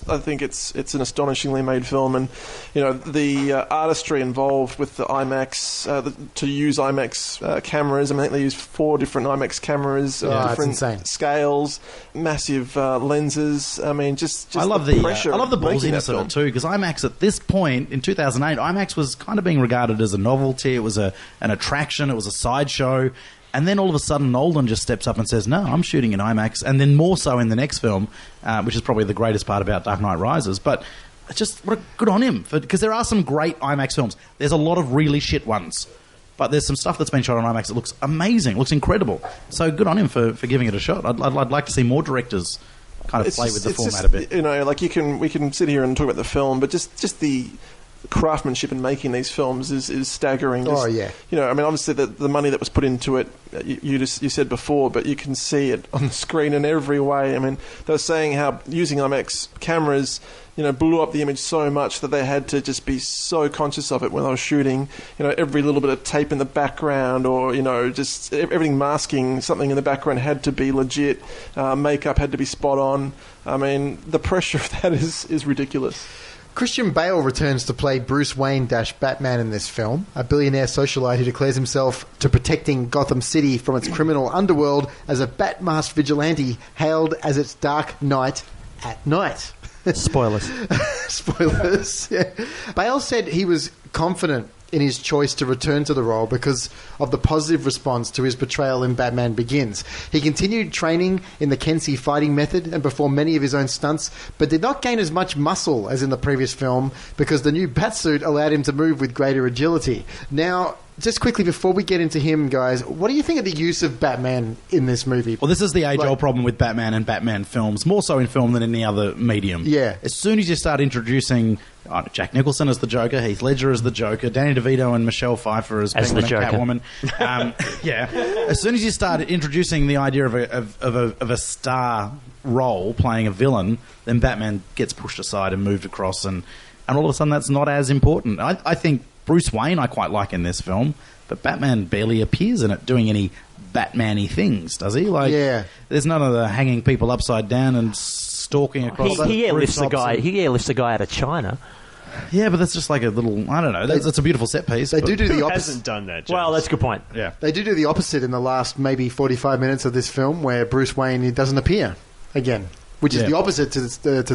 I think it's an astonishingly made film, and the artistry involved with the IMAX to use IMAX cameras. I think they use 4 different IMAX cameras, different scales, massive lenses. I mean, just I love the pressure. I love the ballsiness of it too, because IMAX at this point in 2008, IMAX was kind of being regarded as a novelty. It was an attraction. It was a sideshow. And then all of a sudden, Nolan just steps up and says, no, I'm shooting in IMAX. And then more so in the next film, which is probably the greatest part about Dark Knight Rises. But it's just good on him, because there are some great IMAX films. There's a lot of really shit ones. But there's some stuff that's been shot on IMAX that looks amazing, looks incredible. So good on him for giving it a shot. I'd like to see more directors kind of play with the format a bit. Like we can sit here and talk about the film, but just the craftsmanship in making these films is staggering. Obviously the money that was put into it, you said before, but you can see it on the screen in every way. I mean, they were saying how using IMAX cameras, blew up the image so much that they had to just be so conscious of it when they were shooting. Every little bit of tape in the background, or just everything masking something in the background had to be legit. Makeup had to be spot on. I mean, the pressure of that is ridiculous. Christian Bale returns to play Bruce Wayne - Batman in this film, a billionaire socialite who declares himself to protecting Gotham City from its criminal underworld as a bat-masked vigilante hailed as its Dark Knight at night. Spoilers. Spoilers, yeah. Bale said he was confident in his choice to return to the role because of the positive response to his portrayal in Batman Begins. He continued training in the Kensei fighting method and performed many of his own stunts, but did not gain as much muscle as in the previous film because the new batsuit allowed him to move with greater agility. Now, just quickly before we get into him, guys, what do you think of the use of Batman in this movie? Well, this is the age-old problem with Batman and Batman films, more so in film than any other medium. Yeah. As soon as you start introducing Jack Nicholson as the Joker, Heath Ledger as the Joker, Danny DeVito and Michelle Pfeiffer as Penguin and Catwoman, as soon as you start introducing the idea of a star role playing a villain, then Batman gets pushed aside and moved across, and all of a sudden that's not as important. I think Bruce Wayne I quite like in this film, but Batman barely appears in it doing any Batman-y things, does he? There's none of the hanging people upside down and stalking across. He airlifts the guy out of China. Yeah, but that's just like a little, I don't know. That's a beautiful set piece. They do the Who opposite. hasn't done that, James? Well, that's a good point. Yeah. They do the opposite in the last maybe 45 minutes of this film, where Bruce Wayne, he doesn't appear again. Which is the opposite to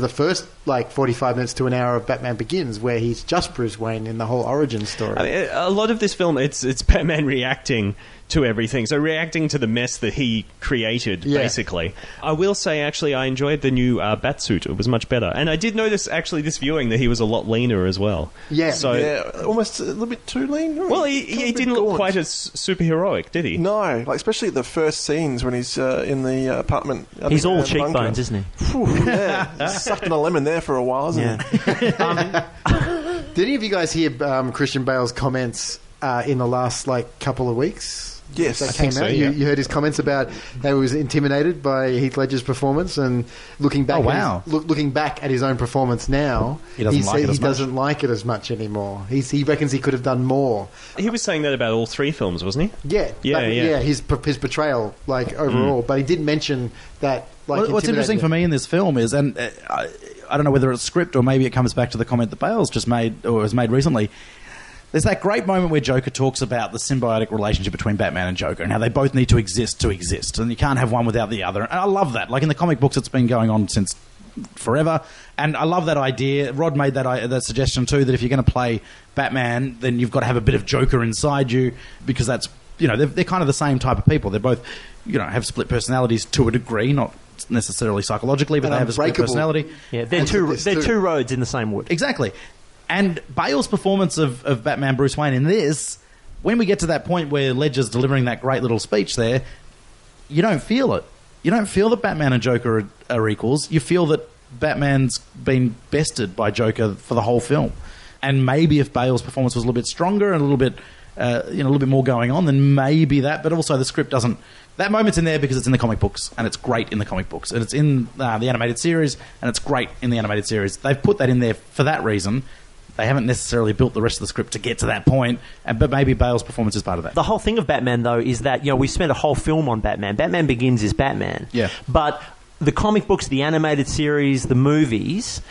the first 45 minutes to an hour of Batman Begins, where he's just Bruce Wayne in the whole origin story. I mean, a lot of this film, it's Batman reacting to everything. So reacting to the mess that he created, basically. I will say, actually, I enjoyed the new Batsuit. It was much better. And I did notice, actually, this viewing, that he was a lot leaner as well. Yeah. So, almost a little bit too lean. Well, he didn't look quite as superheroic, did he? No, especially the first scenes when he's in the apartment. He's all cheekbones, isn't he? Yeah, he's sucked on a lemon there for a while, hasn't he? Did any of you guys hear Christian Bale's comments in the last couple of weeks? Yes, that I came think out. so, yeah. You heard his comments about how he was intimidated by Heath Ledger's performance, and looking back, looking back at his own performance now, he doesn't like it as much anymore. He reckons he could have done more. He was saying that about all three films, wasn't he? Yeah. His portrayal, overall, but he did mention that. What's interesting for me in this film is, and I don't know whether it's script or maybe it comes back to the comment that Bale's just made or was made recently. There's that great moment where Joker talks about the symbiotic relationship between Batman and Joker and how they both need to exist, and you can't have one without the other. And I love that. Like in the comic books, it's been going on since forever, and I love that idea. Rod made that suggestion too, that if you're going to play Batman, then you've got to have a bit of Joker inside you, because that's, they're kind of the same type of people. They're both, have split personalities to a degree, not necessarily psychologically, but they have a split personality. Yeah, they're two roads in the same wood. Exactly. And Bale's performance of Batman Bruce Wayne in this, when we get to that point where Ledger's delivering that great little speech there, you don't feel it. You don't feel that Batman and Joker are equals. You feel that Batman's been bested by Joker for the whole film. And maybe if Bale's performance was a little bit stronger and a little bit more going on, then maybe that. But also the script doesn't. That moment's in there because it's in the comic books, and it's great in the comic books, and it's in the animated series, and it's great in the animated series. They've put that in there for that reason. They haven't necessarily built the rest of the script to get to that point, but maybe Bale's performance is part of that. The whole thing of Batman, though, is that we spent a whole film on Batman. Batman Begins is Batman. Yeah. But the comic books, the animated series, the movies,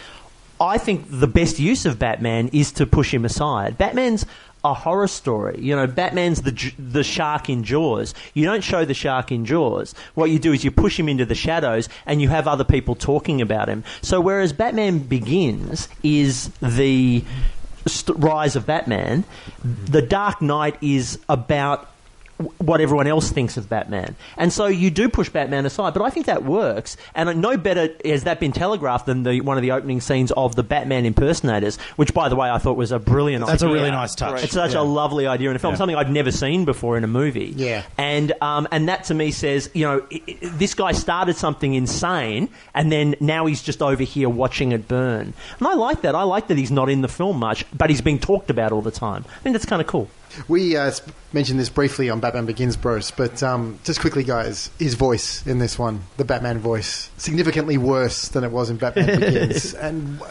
I think the best use of Batman is to push him aside. Batman's a horror story. Batman's the shark in Jaws. You don't show the shark in Jaws. What you do is you push him into the shadows and you have other people talking about him. So whereas Batman Begins is the rise of Batman, The Dark Knight is about what everyone else thinks of Batman. And so you do push Batman aside, but I think that works. And no better has that been telegraphed than one of the opening scenes of the Batman impersonators, which, by the way, I thought was a brilliant idea. That's a really nice touch. It's such a lovely idea in a film, something I'd never seen before in a movie. Yeah. And that to me says, this guy started something insane, and then now he's just over here watching it burn. And I like that. I like that he's not in the film much, but he's being talked about all the time. I think that's kind of cool. We mentioned this briefly on Batman Begins, bros, but just quickly, guys, his voice in this one, the Batman voice, significantly worse than it was in Batman Begins. And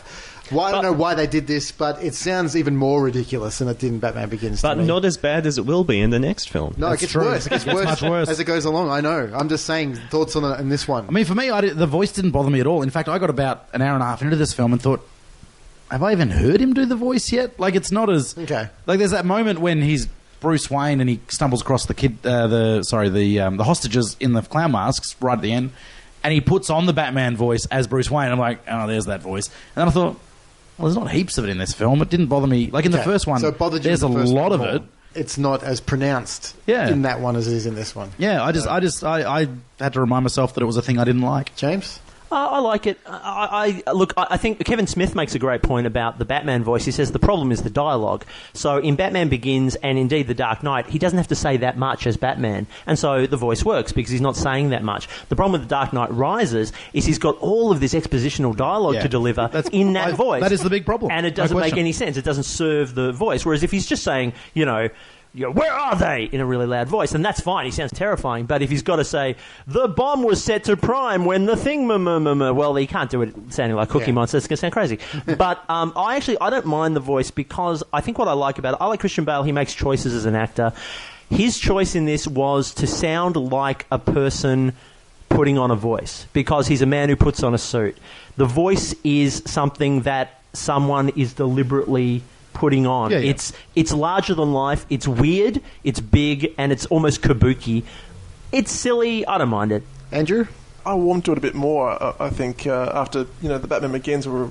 I don't know why they did this, but it sounds even more ridiculous than it did in Batman Begins. But not as bad as it will be in the next film. No, it gets worse. It gets worse, much worse as it goes along. I know. I'm just saying thoughts on it in this one. I mean, for me, the voice didn't bother me at all. In fact, I got about an hour and a half into this film and thought, have I even heard him do the voice yet? It's not as... Okay. There's that moment when he's Bruce Wayne and he stumbles across the hostages in the clown masks right at the end, and he puts on the Batman voice as Bruce Wayne. I'm like, oh, there's that voice. And then I thought, well, there's not heaps of it in this film. It didn't bother me. Like in the first one, so it bothered you there's in the a first lot one of more. it. It's not as pronounced in that one as it is in this one. Yeah, I had to remind myself that it was a thing I didn't like. James? I like it. I think Kevin Smith makes a great point about the Batman voice. He says the problem is the dialogue. So in Batman Begins and indeed The Dark Knight, he doesn't have to say that much as Batman, and so the voice works because he's not saying that much. The problem with The Dark Knight Rises is he's got all of this expositional dialogue to deliver in that voice. That is the big problem. And it doesn't make any sense. It doesn't serve the voice. Whereas if he's just saying, where are they? In a really loud voice, and that's fine. He sounds terrifying. But if he's got to say, the bomb was set to prime when the thing... Well, he can't do it sounding like Cookie Monster. It's going to sound crazy. But I don't mind the voice because I think what I like about it... I like Christian Bale. He makes choices as an actor. His choice in this was to sound like a person putting on a voice because he's a man who puts on a suit. The voice is something that someone is deliberately... putting on. It's larger than life, it's weird, it's big, and it's almost kabuki. It's silly, I don't mind it. Andrew? I warmed to it a bit more, I think, after, the Batman Begins, we were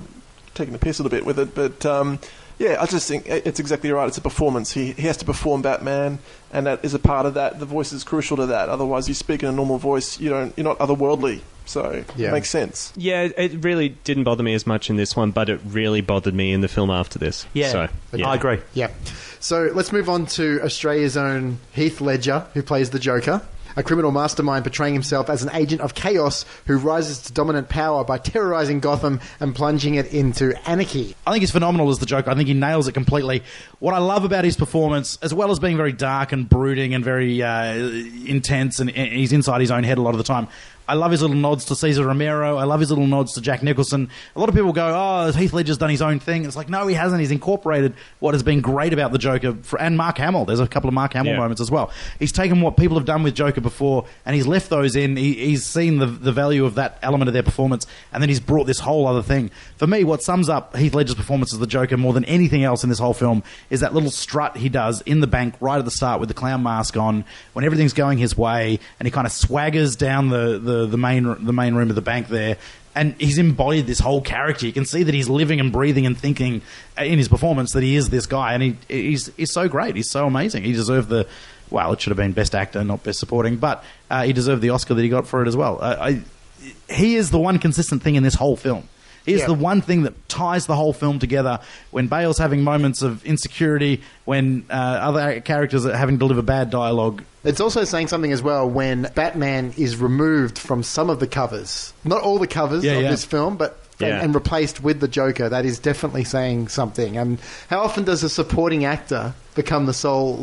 taking the piss a little bit with it, but I just think it's exactly right. It's a performance. He has to perform Batman, and that is a part of that. The voice is crucial to that. Otherwise, you speak in a normal voice, you're not otherworldly. So it makes sense. Yeah, it really didn't bother me as much in this one, but it really bothered me in the film after this. Yeah, so, I agree. Yeah. So let's move on to Australia's own Heath Ledger, who plays the Joker. A criminal mastermind portraying himself as an agent of chaos who rises to dominant power by terrorizing Gotham and plunging it into anarchy. I think he's phenomenal as the Joker. I think he nails it completely. What I love about his performance, as well as being very dark and brooding and very intense, and he's inside his own head a lot of the time, I love his little nods to Cesar Romero. I love his little nods to Jack Nicholson. A lot of people go, oh, Heath Ledger's done his own thing. It's like, no, he hasn't. He's incorporated what has been great about the Joker. And Mark Hamill. There's a couple of Mark Hamill moments as well. He's taken what people have done with Joker before, and he's left those in. He's seen the value of that element of their performance, and then he's brought this whole other thing. For me, what sums up Heath Ledger's performance as the Joker more than anything else in this whole film is that little strut he does in the bank right at the start with the clown mask on, when everything's going his way, and he kind of swaggers down the main room of the bank there, and he's embodied this whole character. You can see that he's living and breathing and thinking in his performance that he is this guy, and he's so great. He's so amazing. He deserved it should have been Best Actor, not Best Supporting, but he deserved the Oscar that he got for it as well. He is the one consistent thing in this whole film. He is the one thing that ties the whole film together. When Bale's having moments of insecurity, when other characters are having to deliver bad dialogue. It's also saying something as well when Batman is removed from some of the covers. Not all the covers of this film, but and replaced with the Joker. That is definitely saying something. And how often does a supporting actor become the sole,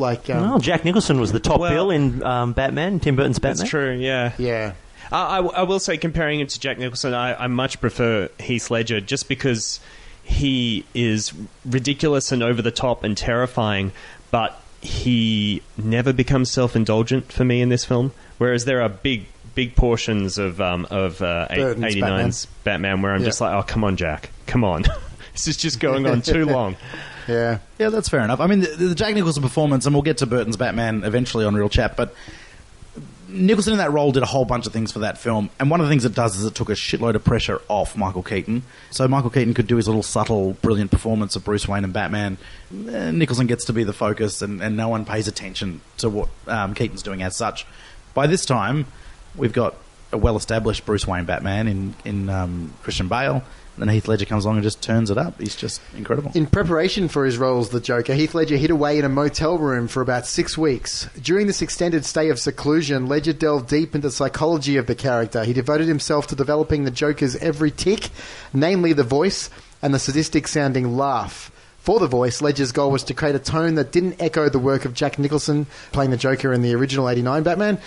Jack Nicholson was the top bill in Batman, Tim Burton's Batman. That's true, yeah. Yeah. I will say, comparing him to Jack Nicholson, I much prefer Heath Ledger just because he is ridiculous and over the top and terrifying, but he never becomes self-indulgent for me in this film. Whereas there are big portions of 89's Batman where I'm just like, oh, come on, Jack. Come on. This is just going on too long. Yeah, that's fair enough. I mean, the Jack Nicholson performance, and we'll get to Burton's Batman eventually on Real Chat, but Nicholson in that role did a whole bunch of things for that film, and one of the things it does is it took a shitload of pressure off Michael Keaton. So Michael Keaton could do his little subtle, brilliant performance of Bruce Wayne and Batman. Nicholson gets to be the focus, and no one pays attention to what Keaton's doing as such. By this time, we've got a well-established Bruce Wayne Batman in Christian Bale. Then Heath Ledger comes along and just turns it up. He's just incredible. In preparation for his role as the Joker, Heath Ledger hid away in a motel room for about 6 weeks. During this extended stay of seclusion, Ledger delved deep into the psychology of the character. He devoted himself to developing the Joker's every tick, namely the voice and the sadistic-sounding laugh. For the voice, Ledger's goal was to create a tone that didn't echo the work of Jack Nicholson playing the Joker in the original 89 Batman.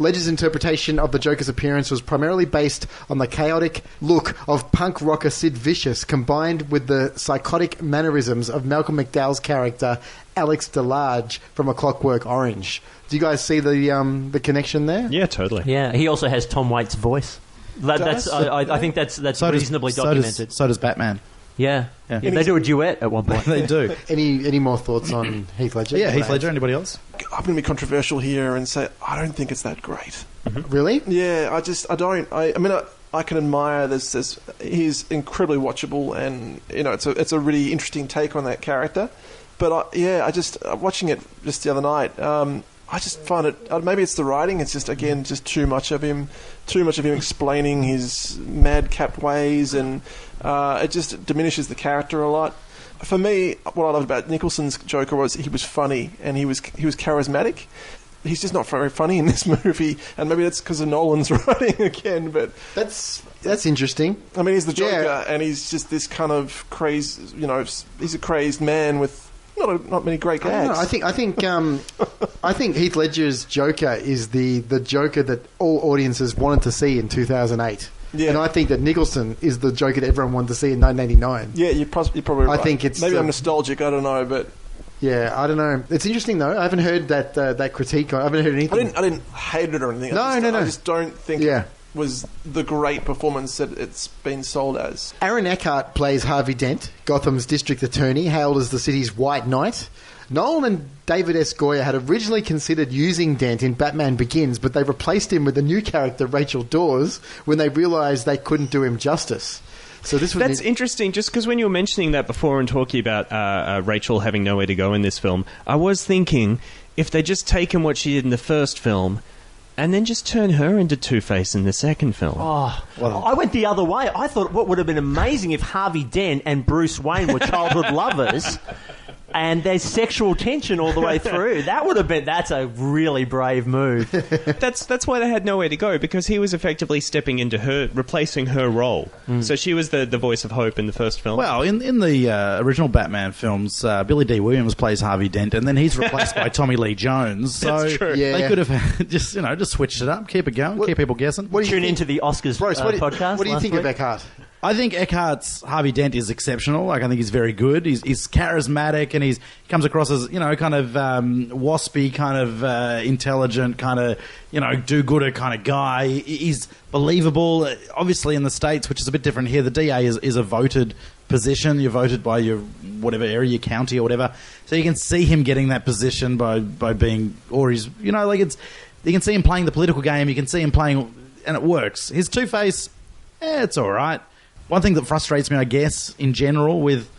Ledger's interpretation of the Joker's appearance was primarily based on the chaotic look of punk rocker Sid Vicious, combined with the psychotic mannerisms of Malcolm McDowell's character Alex DeLarge from A Clockwork Orange. Do you guys see the connection there? Yeah, totally. Yeah, he also has Tom Waits' voice. I think that's reasonably documented. So does Batman. Yeah. They do a duet at one point. They do. Any more thoughts on Heath Ledger? Yeah, Heath Ledger. Anybody else? I'm going to be controversial here and say I don't think it's that great. Mm-hmm. Really? Yeah, I don't. I mean, I can admire this. He's incredibly watchable, and it's a really interesting take on that character. But watching it just the other night, I just find it. Maybe it's the writing. It's just again just too much of him explaining his madcap ways, and it just diminishes the character a lot. For me, what I loved about Nicholson's Joker was he was funny and he was charismatic. He's just not very funny in this movie, and maybe that's because of Nolan's writing again. But That's interesting. I mean, he's the Joker, Yeah. and he's just this kind of crazy. He's a crazed man with not many great I don't know. gags. I think Heath Ledger's Joker is the Joker that all audiences wanted to see in 2008. Yeah. And I think that Nicholson is the Joker that everyone wanted to see in 1989. Yeah, you're probably right. I think it's maybe I'm nostalgic. I don't know, but Yeah, I don't know. It's interesting though. I haven't heard that critique. I haven't heard anything. I didn't hate it or anything. No. I just don't think Yeah. it was the great performance that it's been sold as. Aaron Eckhart plays Harvey Dent, Gotham's district attorney, hailed as the city's White Knight. Nolan and David S. Goyer had originally considered using Dent in Batman Begins, but they replaced him with the new character Rachel Dawes when they realised they couldn't do him justice. So this was That's interesting, just because when you were mentioning that before and talking about Rachel having nowhere to go in this film, I was thinking if they just taken what she did in the first film and then just turn her into Two-Face in the second film. Oh, I went the other way. I thought what would have been amazing if Harvey Dent and Bruce Wayne were childhood lovers and there's sexual tension all the way through. That's a really brave move. That's why they had nowhere to go, because he was effectively stepping into replacing her role. So she was the voice of hope in the first film. Well, in the original Batman films, Billy D. Williams plays Harvey Dent, and then he's replaced by Tommy Lee Jones. So That's true. Yeah. they could have just switched it up, keep it going, keep people guessing. Tune into the Oscars Bruce, podcast. what do you last think week. of Eckhart? I think Eckhart's Harvey Dent is exceptional. Like, I think he's very good. He's charismatic, and he comes across as, kind of waspy, kind of intelligent, kind of, do-gooder kind of guy. He's believable. Obviously, in the States, which is a bit different here, the DA is a voted position. You're voted by your whatever area, your county or whatever. So you can see him getting that position by being, or he's, you can see him playing the political game. You can see him playing, and it works. His Two-Face, it's all right. One thing that frustrates me, I guess, in general with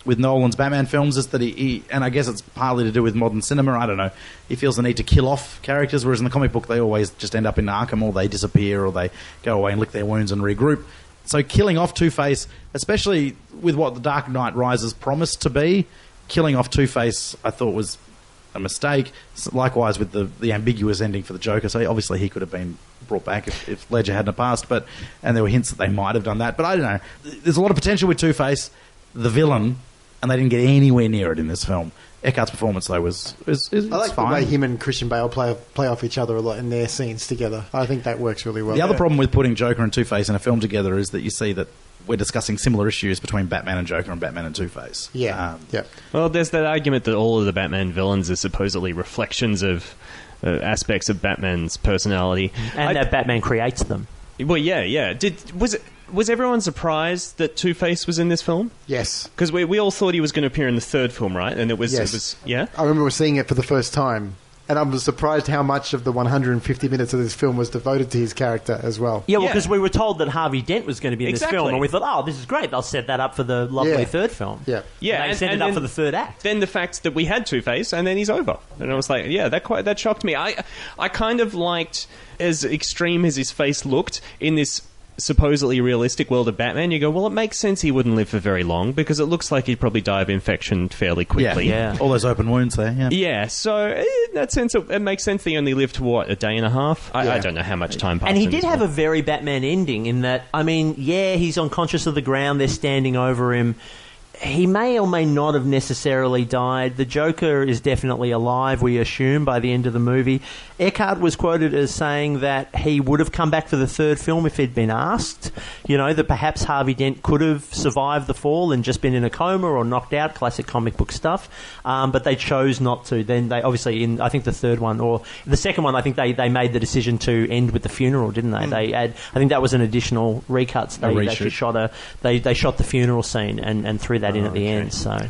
Nolan's Batman films is that he and I guess it's partly to do with modern cinema, I don't know, he feels the need to kill off characters, whereas in the comic book they always just end up in Arkham, or they disappear, or they go away and lick their wounds and regroup. So killing off Two-Face, especially with what The Dark Knight Rises promised to be, killing off Two-Face I thought was a mistake. Likewise with the ambiguous ending for the Joker. So obviously he could have been brought back if Ledger hadn't passed, and there were hints that they might have done that. But I don't know. There's a lot of potential with Two-Face, the villain, and they didn't get anywhere near it in this film. Eckhart's performance, though, was I like fine. the way him and Christian Bale play off each other a lot in their scenes together. I think that works really well. The other problem with putting Joker and Two-Face in a film together is that you see that we're discussing similar issues between Batman and Joker and Batman and Two-Face. Yeah. Well, there's that argument that all of the Batman villains are supposedly reflections of aspects of Batman's personality. And that Batman creates them. Well, yeah. Was everyone surprised that Two-Face was in this film? Yes. Because we all thought he was going to appear in the third film, right? And it was yeah? I remember seeing it for the first time, and I was surprised how much of the 150 minutes of this film was devoted to his character as well. Yeah, well, because we were told that Harvey Dent was going to be in this film, and we thought, this is great. They'll set that up for the lovely third film. Yeah. And they set it up for the third act. Then the fact that we had Two-Face, and then he's over. And I was like, yeah, that shocked me. I kind of liked, as extreme as his face looked in this supposedly realistic world of Batman, you go, well, it makes sense he wouldn't live for very long, because it looks like he'd probably die of infection fairly quickly. Yeah. All those open wounds there, yeah. Yeah, so in that sense, it makes sense that he only lived for, a day and a half? I don't know how much time passed. And he did have a very Batman ending in that, he's unconscious of the ground, they're standing over him. He may or may not have necessarily died. The Joker is definitely alive, we assume, by the end of the movie. Eckhart was quoted as saying that he would have come back for the third film if he'd been asked. That perhaps Harvey Dent could have survived the fall and just been in a coma or knocked out, classic comic book stuff. But they chose not to. Then they obviously, I think the third one, or the second one, I think they made the decision to end with the funeral, didn't they? I think that was an additional recut. They actually shot they shot the funeral scene and threw that in at the end. So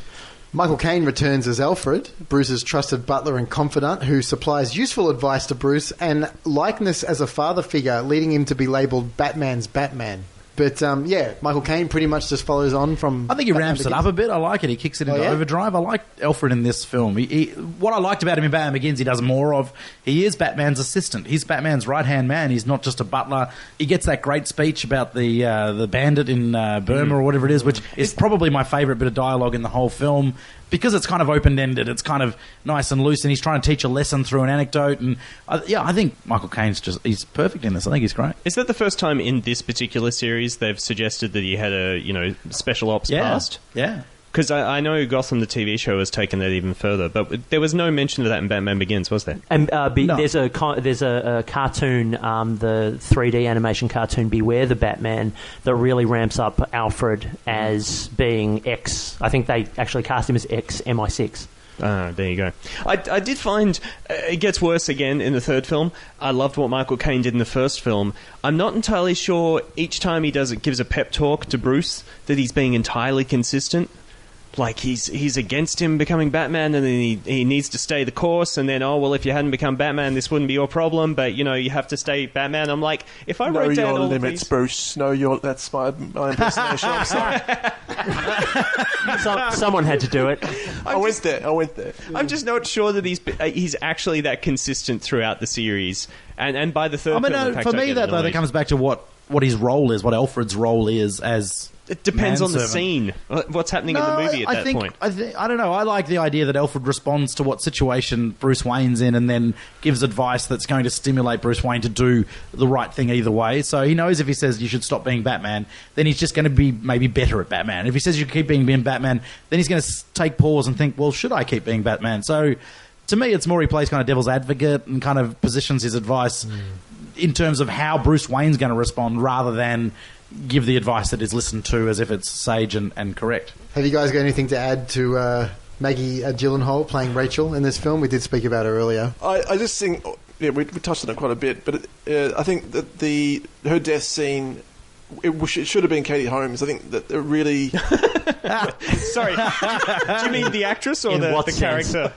Michael Caine returns as Alfred, Bruce's trusted butler and confidant, who supplies useful advice to Bruce and likeness as a father figure, leading him to be labelled Batman's Batman. But Michael Caine pretty much just follows on from. I think he ramps it up a bit. I like it. He kicks it into overdrive. I like Alfred in this film. What I liked about him in Batman Begins, he does more of. He is Batman's assistant. He's Batman's right-hand man. He's not just a butler. He gets that great speech about the bandit in Burma or whatever it is, which is probably my favourite bit of dialogue in the whole film. Because it's kind of open-ended, it's kind of nice and loose, and he's trying to teach a lesson through an anecdote. And I think Michael Caine's he's perfect in this. I think he's great. Is that the first time in this particular series they've suggested that he had a special ops past? Yeah. Because I know Gotham, the TV show, has taken that even further, but there was no mention of that in Batman Begins, was there? And No. there's a cartoon, the 3D animation cartoon Beware the Batman, that really ramps up Alfred as being X. I think they actually cast him as X MI6. There you go. I did find it gets worse again in the third film. I loved what Michael Caine did in the first film. I'm not entirely sure each time he gives a pep talk to Bruce that he's being entirely consistent. Like he's against him becoming Batman, and then he needs to stay the course, and then if you hadn't become Batman, this wouldn't be your problem, but you have to stay Batman. I'm like, if I wrote down all limits, these... Bruce. That's my impersonation. I'm sorry. Someone had to do it. I went there. I'm just not sure that he's actually that consistent throughout the series, and by the third film, in fact, for me, that comes back to what his role is, what Alfred's role is as. It depends on the manservant. scene. What's happening in the movie at that point? I don't know. I like the idea that Alfred responds to what situation Bruce Wayne's in and then gives advice that's going to stimulate Bruce Wayne to do the right thing either way. So he knows if he says you should stop being Batman, then he's just going to be maybe better at Batman. If he says you keep being Batman, then he's going to take pause and think, well, should I keep being Batman? So to me, it's more he plays kind of devil's advocate and kind of positions his advice in terms of how Bruce Wayne's going to respond rather than give the advice that is listened to as if it's sage and correct. Have you guys got anything to add to Maggie Gyllenhaal playing Rachel in this film? We did speak about her earlier. I just think, we touched on it quite a bit, but I think that her death scene, it should have been Katie Holmes. I think that it really... Sorry, do you mean the actress or the character?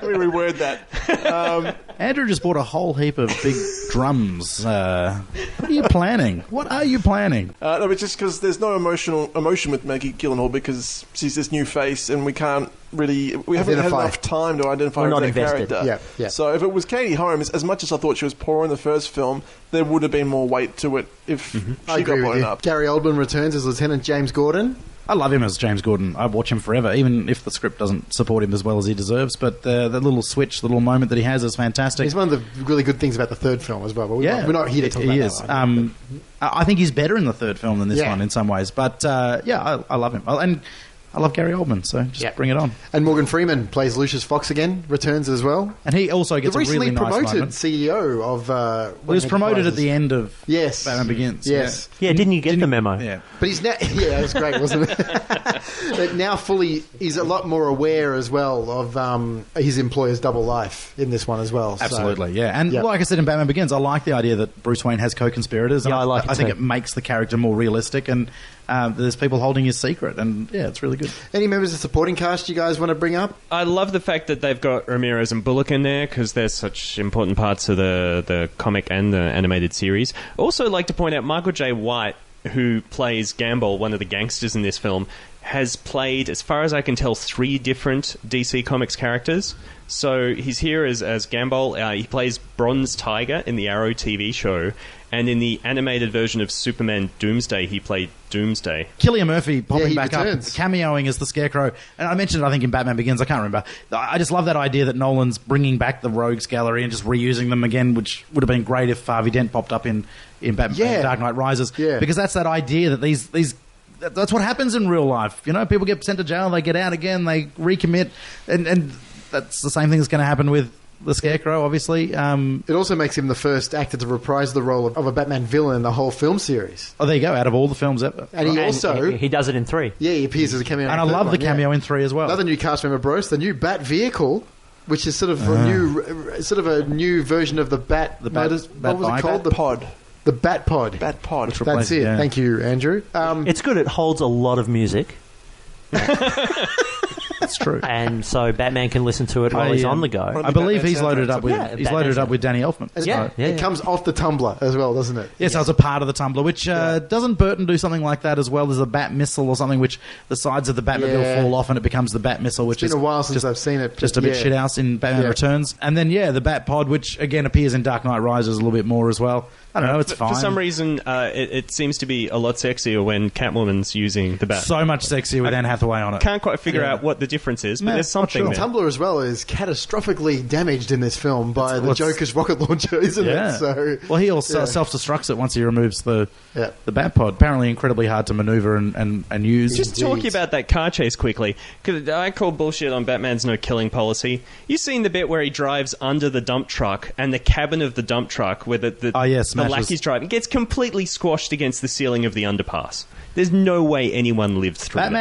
Let me reword that. Andrew just bought a whole heap of big drums. What are you planning? No, but just because there's no emotion with Maggie Gyllenhaal because she's this new face and we haven't had enough time to identify her as a character. Yeah. So if it was Katie Holmes, as much as I thought she was poor in the first film, there would have been more weight to it if she got blown up. Gary Oldman returns as Lieutenant James Gordon. I love him as James Gordon. I watch him forever, even if the script doesn't support him as well as he deserves. But the little switch, the little moment that he has is fantastic. He's one of the really good things about the third film as well. But we're not here to talk about that one. He is. I think he's better in the third film than this one in some ways. But I love him. And I love Gary Oldman, so just bring it on. And Morgan Freeman plays Lucius Fox again, returns as well. And he also gets a really nice moment. The recently promoted CEO of... he was promoted at the end of Batman Begins. Yes. Yeah, didn't you get the memo? Yeah. But he's now... Yeah, that was great, wasn't it? But now he's a lot more aware as well of his employer's double life in this one as well. Absolutely, yeah. And like I said in Batman Begins, I like the idea that Bruce Wayne has co-conspirators. Yeah, I think it makes the character more realistic and... there's people holding his secret, and it's really good. Any members of the supporting cast you guys want to bring up? I love the fact that they've got Ramirez and Bullock in there because they're such important parts of the comic and the animated series. Also, like to point out Michael J. White, who plays Gambol, one of the gangsters in this film, has played, as far as I can tell, 3 different DC Comics characters. So he's here as Gambol. He plays Bronze Tiger in the Arrow TV show. And in the animated version of Superman Doomsday, he played Doomsday. Cillian Murphy popping back returns. up, cameoing as the Scarecrow. And I mentioned it, I think, in Batman Begins. I can't remember. I just love that idea that Nolan's bringing back the Rogues Gallery and just reusing them again, which would have been great if Harvey Dent popped up in Batman Dark Knight Rises. Yeah. Because that's that idea that these that's what happens in real life. You know, people get sent to jail, they get out again, they recommit, and that's the same thing that's going to happen with the Scarecrow, obviously. It also makes him the first actor to reprise the role of a Batman villain in the whole film series. Oh, there you go, out of all the films ever. And he does it in 3. Yeah, he appears as a cameo. And I love the cameo in 3 as well. Another new cast member, Bruce, the new Bat vehicle, which is sort of a new version of the Bat. What was it called? The Pod. The Bat Pod. Bat Pod. That's it. Yeah. Thank you, Andrew. It's good. It holds a lot of music. That's true. And so Batman can listen to it while he's on the go. I believe he's loaded up with Batman with Danny Elfman. It comes off the Tumblr as well, doesn't it? Yes, so it's a part of the Tumblr, which doesn't Burton do something like that as well? There's a Bat missile or something, which the sides of the Batmobile fall off and it becomes the Bat missile, which it's been a while since I've seen it. Just a bit shithouse in Batman Returns. And then, the Bat Pod, which again appears in Dark Knight Rises a little bit more as well. I don't know, it's fine. For some reason, it seems to be a lot sexier when Catwoman's using the Bat. So much sexier with Anne Hathaway on it. Can't quite figure out what the difference is, but there's something there. Tumblr as well is catastrophically damaged in this film by the Joker's rocket launcher, isn't it? So, well, he also self-destructs it once he removes the Bat Pod. Apparently incredibly hard to maneuver and use. Just talking about that car chase quickly, because I call bullshit on Batman's no-killing policy. You've seen the bit where he drives under the dump truck and the cabin of the dump truck where the lackey's driving gets completely squashed against the ceiling of the underpass. There's no way anyone lived through that.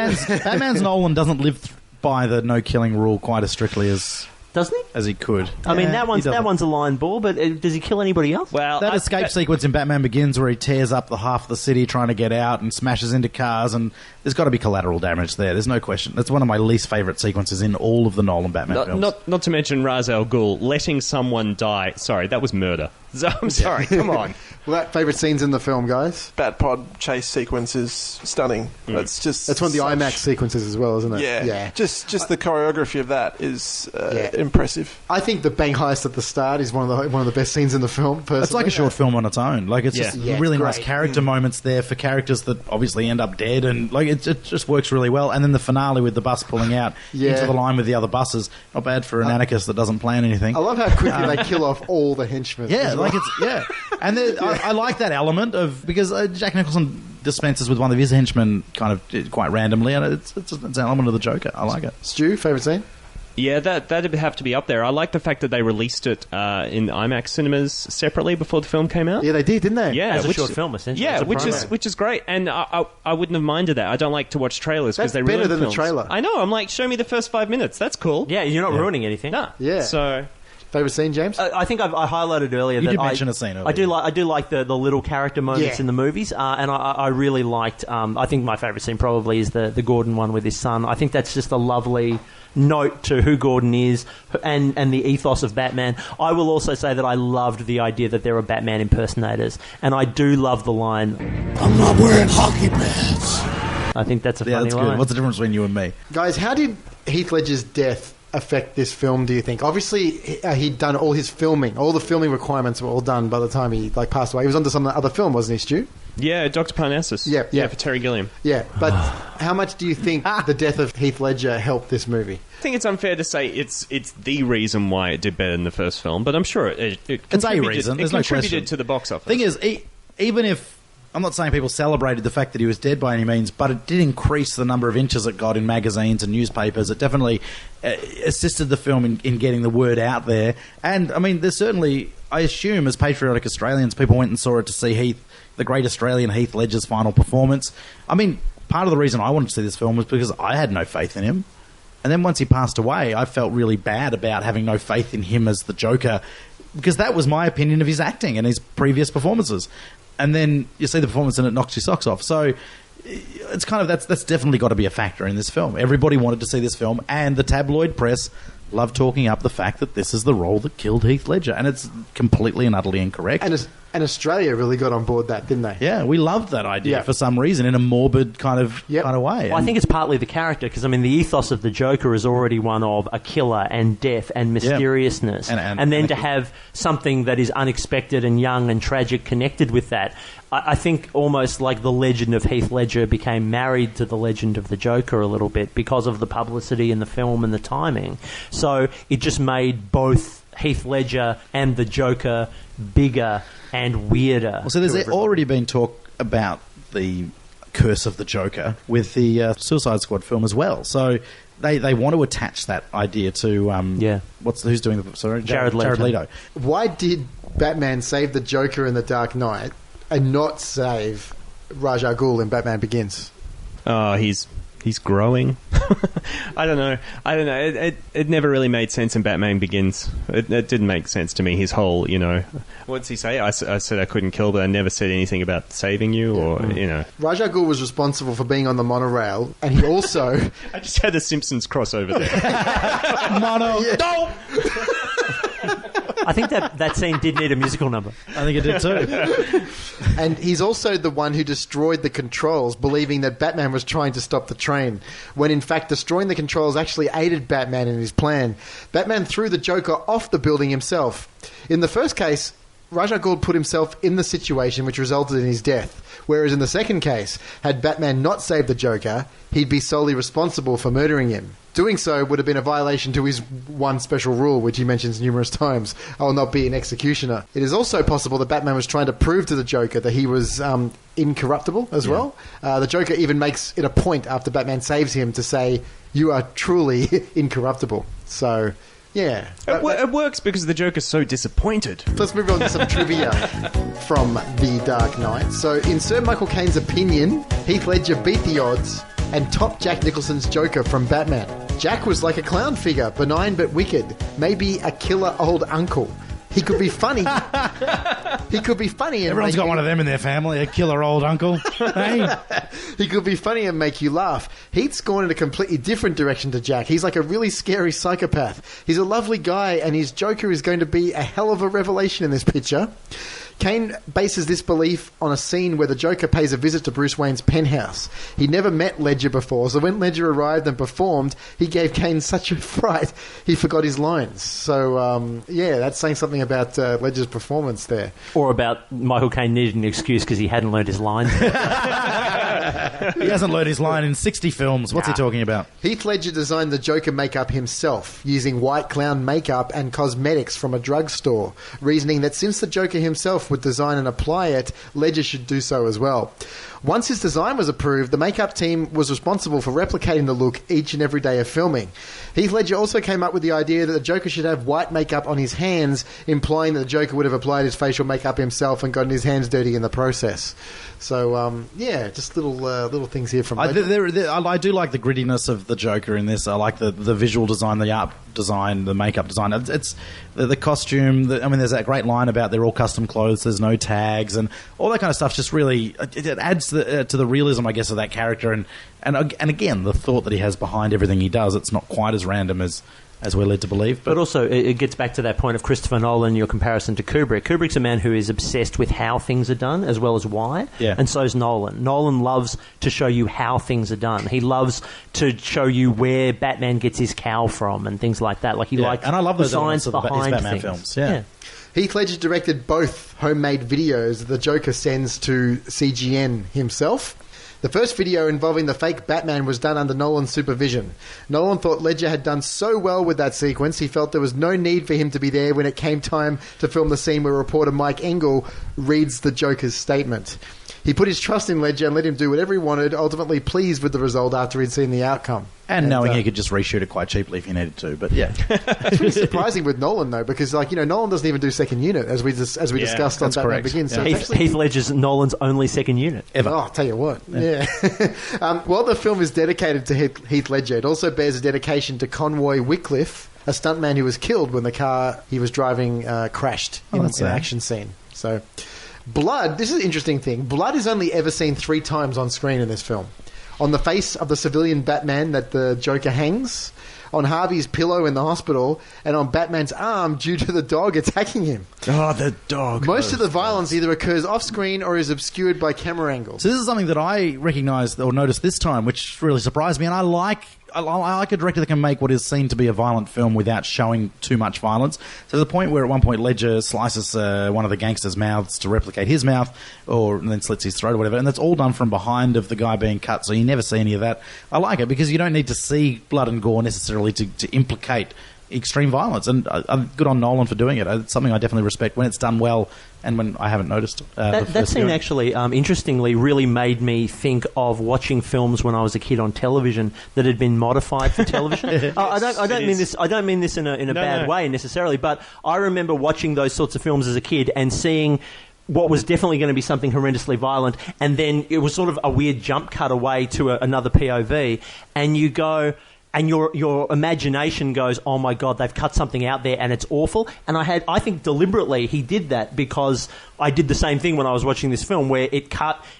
Batman's Nolan doesn't live by the no-killing rule quite as strictly as... Doesn't he? As he could. I mean, that one's a line ball, but does he kill anybody else? Well, that escape sequence in Batman Begins where he tears up the half of the city trying to get out and smashes into cars, and there's got to be collateral damage there. There's no question. That's one of my least favourite sequences in all of the Nolan Batman films. Not to mention Ra's al Ghul letting someone die. Sorry, that was murder. I'm sorry, come on. Well, favourite scenes in the film, guys? Batpod chase sequence is stunning. That's one of the IMAX sequences as well, isn't it? Yeah. Just the choreography of that is impressive. I think the bank heist at the start is one of the best scenes in the film. Personally. It's like a short film on its own. Like it's just really nice character moments there for characters that obviously end up dead, and like it just works really well. And then the finale with the bus pulling out into the line with the other buses, not bad for an anarchist that doesn't plan anything. I love how quickly they kill off all the henchmen. And I like that element of because Jack Nicholson dispenses with one of his henchmen kind of quite randomly, and it's an element of the Joker. I like it. Stu, favourite scene? Yeah, that'd have to be up there. I like the fact that they released it in IMAX cinemas separately before the film came out. Yeah, they did, didn't they? Yeah, as a short film, essentially. Yeah, which is great, and I wouldn't have minded that. I don't like to watch trailers because they ruin better than films. the trailer. I know. I'm like, show me the first 5 minutes. That's cool. Yeah, you're not ruining anything. No. Yeah. So. Favourite scene, James? I think I highlighted earlier you did mention a scene earlier. I do like the little character moments in the movies, and I really liked. I think my favourite scene probably is the Gordon one with his son. I think that's just a lovely note to who Gordon is and the ethos of Batman. I will also say that I loved the idea that there are Batman impersonators, and I do love the line, "I'm not wearing hockey pads." I think that's a funny that's line. Good. What's the difference between you and me? Guys, how did Heath Ledger's death affect this film, do you think? Obviously, he'd done all his filming. All the filming requirements were all done by the time he passed away. He was onto some other film, wasn't he, Stu? Yeah, Dr. Parnassus. Yeah, for Terry Gilliam. Yeah, but how much do you think the death of Heath Ledger helped this movie? I think it's unfair to say it's the reason why it did better than the first film, but I'm sure it it's a reason. There's no question. To the box office. Thing is, even if I'm not saying people celebrated the fact that he was dead by any means, but it did increase the number of inches it got in magazines and newspapers. It definitely assisted the film in getting the word out there. And, I mean, there's certainly, I assume, as patriotic Australians, people went and saw it to see the great Australian Heath Ledger's final performance. I mean, part of the reason I wanted to see this film was because I had no faith in him. And then once he passed away, I felt really bad about having no faith in him as the Joker, because that was my opinion of his acting and his previous performances. And then you see the performance and it knocks your socks off. So it's kind of that's definitely got to be a factor in this film. Everybody wanted to see this film, and the tabloid press loved talking up the fact that this is the role that killed Heath Ledger, and it's completely and utterly incorrect. And Australia really got on board that, didn't they? Yeah, we loved that idea for some reason in a morbid kind of way. Well, I think it's partly the character, because I mean the ethos of the Joker is already one of a killer and death and mysteriousness, and then to have something that is unexpected and young and tragic connected with that. I think almost like the legend of Heath Ledger became married to the legend of the Joker a little bit because of the publicity in the film and the timing. So it just made both Heath Ledger and the Joker bigger and weirder. Well, so there's already been talk about the curse of the Joker with the Suicide Squad film as well. So they want to attach that idea to who's doing the Jared Leto. Why did Batman save the Joker in The Dark Knight and not save Ra's al Ghul in Batman Begins? He's He's growing. I don't know. It never really made sense in Batman Begins. It didn't make sense to me. His whole, what does he say? I said I couldn't kill, but I never said anything about saving you, or Ra's al Ghul was responsible for being on the monorail, and he also. I just had the Simpsons crossover there. Mono. Yeah. No. I think that scene did need a musical number. I think it did too. And he's also the one who destroyed the controls, believing that Batman was trying to stop the train, when in fact destroying the controls actually aided Batman in his plan. Batman threw the Joker off the building himself. In the first case, Ra's al Ghul put himself in the situation which resulted in his death, whereas in the second case, had Batman not saved the Joker, he'd be solely responsible for murdering him. Doing so would have been a violation to his one special rule, which he mentions numerous times: I will not be an executioner. It is also possible that Batman was trying to prove to the Joker that he was incorruptible as well. The Joker even makes it a point after Batman saves him to say, "You are truly incorruptible." So, yeah. It works because the Joker's so disappointed. Let's move on to some trivia from The Dark Knight. So, in Sir Michael Caine's opinion, Heath Ledger beat the odds and topped Jack Nicholson's Joker from Batman. Jack was like a clown figure, benign but wicked, maybe a killer old uncle. He could be funny. He could be funny. And Everyone's got one of them in their family, a killer old uncle. Hey. He could be funny and make you laugh. Heath's gone in a completely different direction to Jack. He's like a really scary psychopath. He's a lovely guy, and his Joker is going to be a hell of a revelation in this picture. Caine bases this belief on a scene where the Joker pays a visit to Bruce Wayne's penthouse. He never met Ledger before, so when Ledger arrived and performed, he gave Caine such a fright, he forgot his lines. So, that's saying something about Ledger's performance there. Or about Michael Caine needed an excuse because he hadn't learned his lines. He hasn't learned his line in 60 films. What's he talking about? Heath Ledger designed the Joker makeup himself, using white clown makeup and cosmetics from a drugstore, reasoning that since the Joker himself would design and apply it, Ledger should do so as well. Once his design was approved, the makeup team was responsible for replicating the look each and every day of filming. Heath Ledger also came up with the idea that the Joker should have white makeup on his hands, implying that the Joker would have applied his facial makeup himself and gotten his hands dirty in the process. So, just little things here from Ledger. I do like the grittiness of the Joker in this. I like the visual design, the art design, the makeup design. It's the costume. There's that great line about they're all custom clothes, there's no tags, and all that kind of stuff just really... It adds to the realism, I guess, of that character. And again, the thought that he has behind everything he does, it's not quite as random as we're led to believe. But also, it gets back to that point of Christopher Nolan, your comparison to Kubrick. Kubrick's a man who is obsessed with how things are done as well as why. Yeah. And so is Nolan. Nolan loves to show you how things are done. He loves to show you where Batman gets his cowl from and things like that. And I love those science elements of his behind Batman things. films. Yeah. Heath Ledger directed both homemade videos the Joker sends to CGN himself. The first video involving the fake Batman was done under Nolan's supervision. Nolan thought Ledger had done so well with that sequence, he felt there was no need for him to be there when it came time to film the scene where reporter Mike Engel reads the Joker's statement. He put his trust in Ledger and let him do whatever he wanted, ultimately pleased with the result after he'd seen the outcome. And knowing he could just reshoot it quite cheaply if he needed to, but yeah. It's pretty surprising with Nolan, though, because Nolan doesn't even do second unit, as we discussed on Batman Begins. So Heath Ledger's Nolan's only second unit. Ever. Oh, I'll tell you what. Yeah. While the film is dedicated to Heath Ledger, it also bears a dedication to Conroy Wycliffe, a stuntman who was killed when the car he was driving crashed in an action scene. So, blood, this is an interesting thing. Blood is only ever seen 3 times on screen in this film. On the face of the civilian Batman that the Joker hangs, on Harvey's pillow in the hospital, and on Batman's arm due to the dog attacking him. Oh, the dog. Most of the violence either occurs off-screen or is obscured by camera angles. So this is something that I recognised or noticed this time, which really surprised me, and I like a director that can make what is seen to be a violent film without showing too much violence. So the point where at one point Ledger slices one of the gangsters' mouths to replicate his mouth, and then slits his throat or whatever, and that's all done from behind of the guy being cut, so you never see any of that. I like it because you don't need to see blood and gore necessarily to implicate extreme violence, and good on Nolan for doing it. It's something I definitely respect when it's done well and when I haven't noticed. That scene actually, interestingly, really made me think of watching films when I was a kid on television that had been modified for television. I don't mean this in a bad way necessarily, but I remember watching those sorts of films as a kid and seeing what was definitely going to be something horrendously violent, and then it was sort of a weird jump cut away to another POV, and you go... And your imagination goes, oh my God, they've cut something out there and it's awful. And I think deliberately he did that because I did the same thing when I was watching this film where it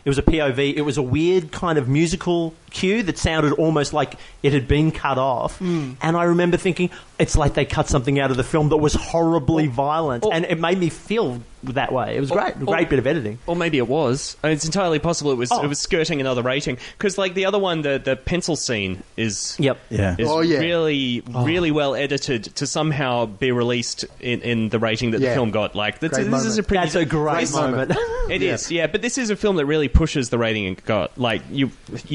was a POV, it was a weird kind of musical cue that sounded almost like it had been cut off. And I remember thinking, it's like they cut something out of the film that was horribly violent. And it made me feel that way. It was great. A great bit of editing. Or maybe it was. I mean, it's entirely possible it was skirting another rating. Because, like, the other one, the pencil scene is... Yep. Yeah. really well edited to somehow be released in the rating that the film got. Like, this is a pretty... That's a great moment. It is, yeah. But this is a film that really pushes the rating it got. Like, you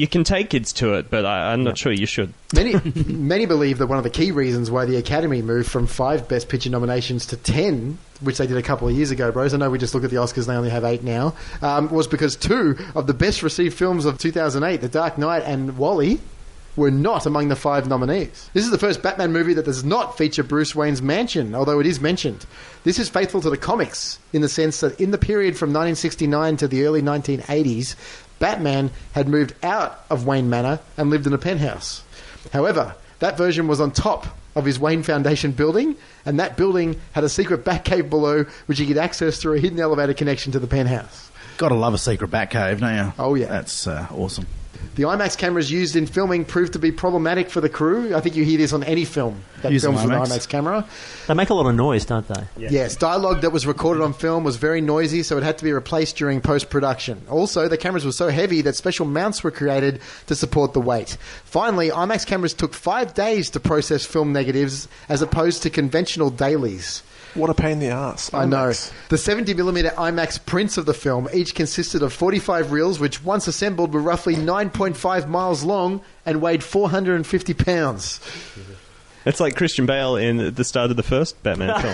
can take kids to it, but I'm not sure you should. Many believe that one of the key reasons why the Academy moved from 5 Best Picture nominations to 10, which they did a couple of years ago, bros, I know we just look at the Oscars, they only have 8 now, was because 2 of the best received films of 2008, The Dark Knight and Wall-E, were not among the 5 nominees. This is the first Batman movie that does not feature Bruce Wayne's mansion, although it is mentioned. This is faithful to the comics in the sense that in the period from 1969 to the early 1980s, Batman had moved out of Wayne Manor and lived in a penthouse. However, that version was on top of his Wayne Foundation building, and that building had a secret Batcave below which he could access through a hidden elevator connection to the penthouse. Gotta love a secret Batcave, don't you? Oh, yeah. That's awesome. The IMAX cameras used in filming proved to be problematic for the crew. I think you hear this on any film that Use films an with an IMAX. IMAX camera. They make a lot of noise, don't they? Yes, dialogue that was recorded on film was very noisy, so it had to be replaced during post-production. Also, the cameras were so heavy that special mounts were created to support the weight. Finally, IMAX cameras took 5 days to process film negatives as opposed to conventional dailies. What a pain in the ass. I know. The 70mm IMAX prints of the film each consisted of 45 reels, which once assembled were roughly 9.5 miles long and weighed 450 pounds. It's like Christian Bale in the start of the first Batman film.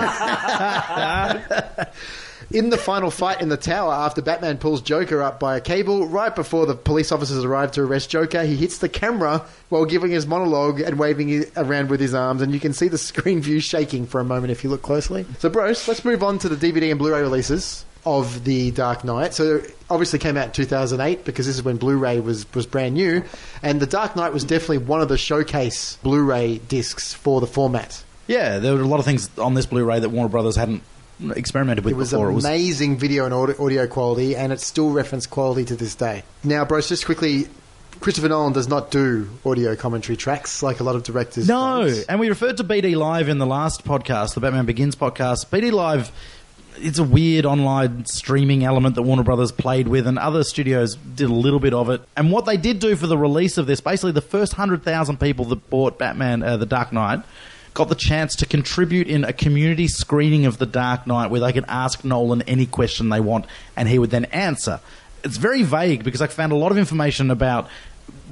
In the final fight in the tower, after Batman pulls Joker up by a cable, right before the police officers arrive to arrest Joker, he hits the camera while giving his monologue and waving it around with his arms, and you can see the screen view shaking for a moment if you look closely. So, bros, let's move on to the DVD and Blu-ray releases of The Dark Knight. So, it obviously came out in 2008 because this is when Blu-ray was brand new, and The Dark Knight was definitely one of the showcase Blu-ray discs for the format. Yeah, there were a lot of things on this Blu-ray that Warner Brothers hadn't experimented with before. It was amazing video and audio quality, and it's still reference quality to this day. Now, bros, just quickly, Christopher Nolan does not do audio commentary tracks like a lot of directors. No, does. and we referred to BD Live in the last podcast, the Batman Begins podcast. BD Live, it's a weird online streaming element that Warner Brothers played with, and other studios did a little bit of it. And what they did do for the release of this, basically the first 100,000 people that bought Batman The Dark Knight got the chance to contribute in a community screening of The Dark Knight where they could ask Nolan any question they want and he would then answer. It's very vague because I found a lot of information about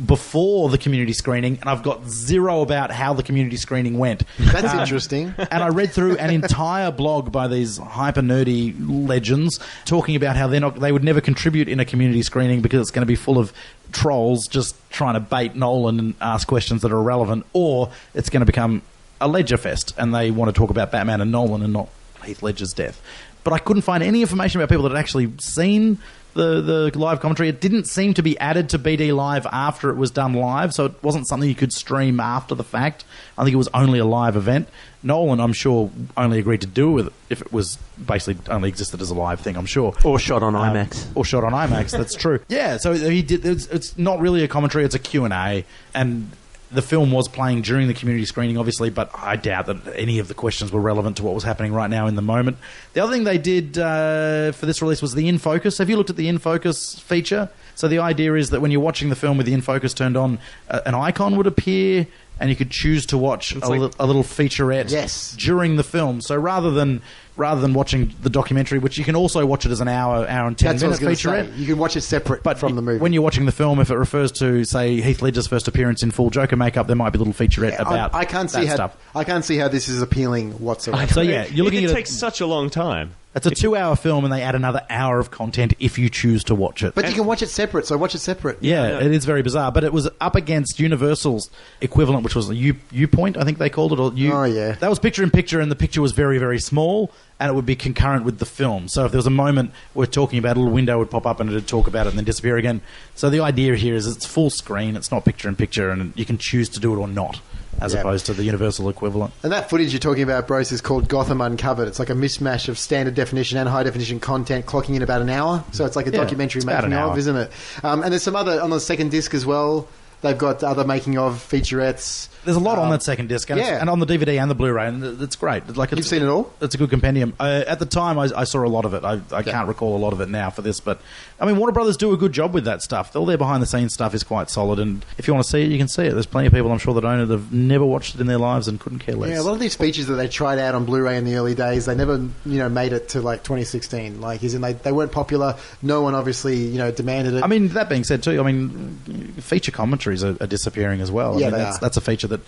before the community screening, and I've got zero about how the community screening went. That's interesting. And I read through an entire blog by these hyper nerdy legends talking about how they would never contribute in a community screening because it's going to be full of trolls just trying to bait Nolan and ask questions that are irrelevant, or it's going to become a Ledger fest, and they want to talk about Batman and Nolan and not Heath Ledger's death. But I couldn't find any information about people that had actually seen the live commentary. It didn't seem to be added to BD Live after it was done live, so it wasn't something you could stream after the fact. I think it was only a live event. Nolan, I'm sure, only agreed to do with it if it was basically only existed as a live thing, I'm sure. Or shot on IMAX. Or shot on IMAX, that's true. Yeah, so he did. It's not really a commentary, it's a Q&A, and the film was playing during the community screening, obviously, but I doubt that any of the questions were relevant to what was happening right now in the moment. The other thing they did for this release was the in focus. Have you looked at the in focus feature? So the idea is that when you're watching the film with the in focus turned on, an icon would appear, and you could choose to watch a little featurette during the film. So rather than watching the documentary, which you can also watch it as an hour and 10-minute featurette. You can watch it separate from the movie. When you're watching the film, if it refers to, say, Heath Ledger's first appearance in full Joker makeup, there might be a little featurette about I can't see stuff. I can't see how this is appealing whatsoever. So yeah, you're looking at it takes such a long time. It's a 2-hour film, and they add another hour of content if you choose to watch it. But you can watch it separate, so watch it separate. Yeah, it is very bizarre. But it was up against Universal's equivalent, which was a U-Point, I think they called it. That was picture-in-picture, and the picture was very, very small. and it would be concurrent with the film. So if there was a moment we're talking about, a little window would pop up and it would talk about it and then disappear again. So the idea here is it's full screen, it's not picture-in-picture, and you can choose to do it or not, as opposed to the universal equivalent. And that footage you're talking about, Bros, is called Gotham Uncovered. It's like a mismatch of standard definition and high definition content clocking in about an hour. So it's like a documentary making of, isn't it? And there's some other, on the second disc as well, they've got other making of featurettes. There's a lot on that second disc, and on the DVD and the Blu-ray, and it's great. You've seen it all? It's a good compendium. At the time, I saw a lot of it. I can't recall a lot of it now for this, but I mean, Warner Brothers do a good job with that stuff. All their behind-the-scenes stuff is quite solid, and if you want to see it, you can see it. There's plenty of people, I'm sure, that own it, that have never watched it in their lives and couldn't care less. Yeah, a lot of these features that they tried out on Blu-ray in the early days, they never, made it to like 2016. Like, they weren't popular. No one obviously, demanded it. I mean, that being said, too, feature commentaries are disappearing as well. That's a feature that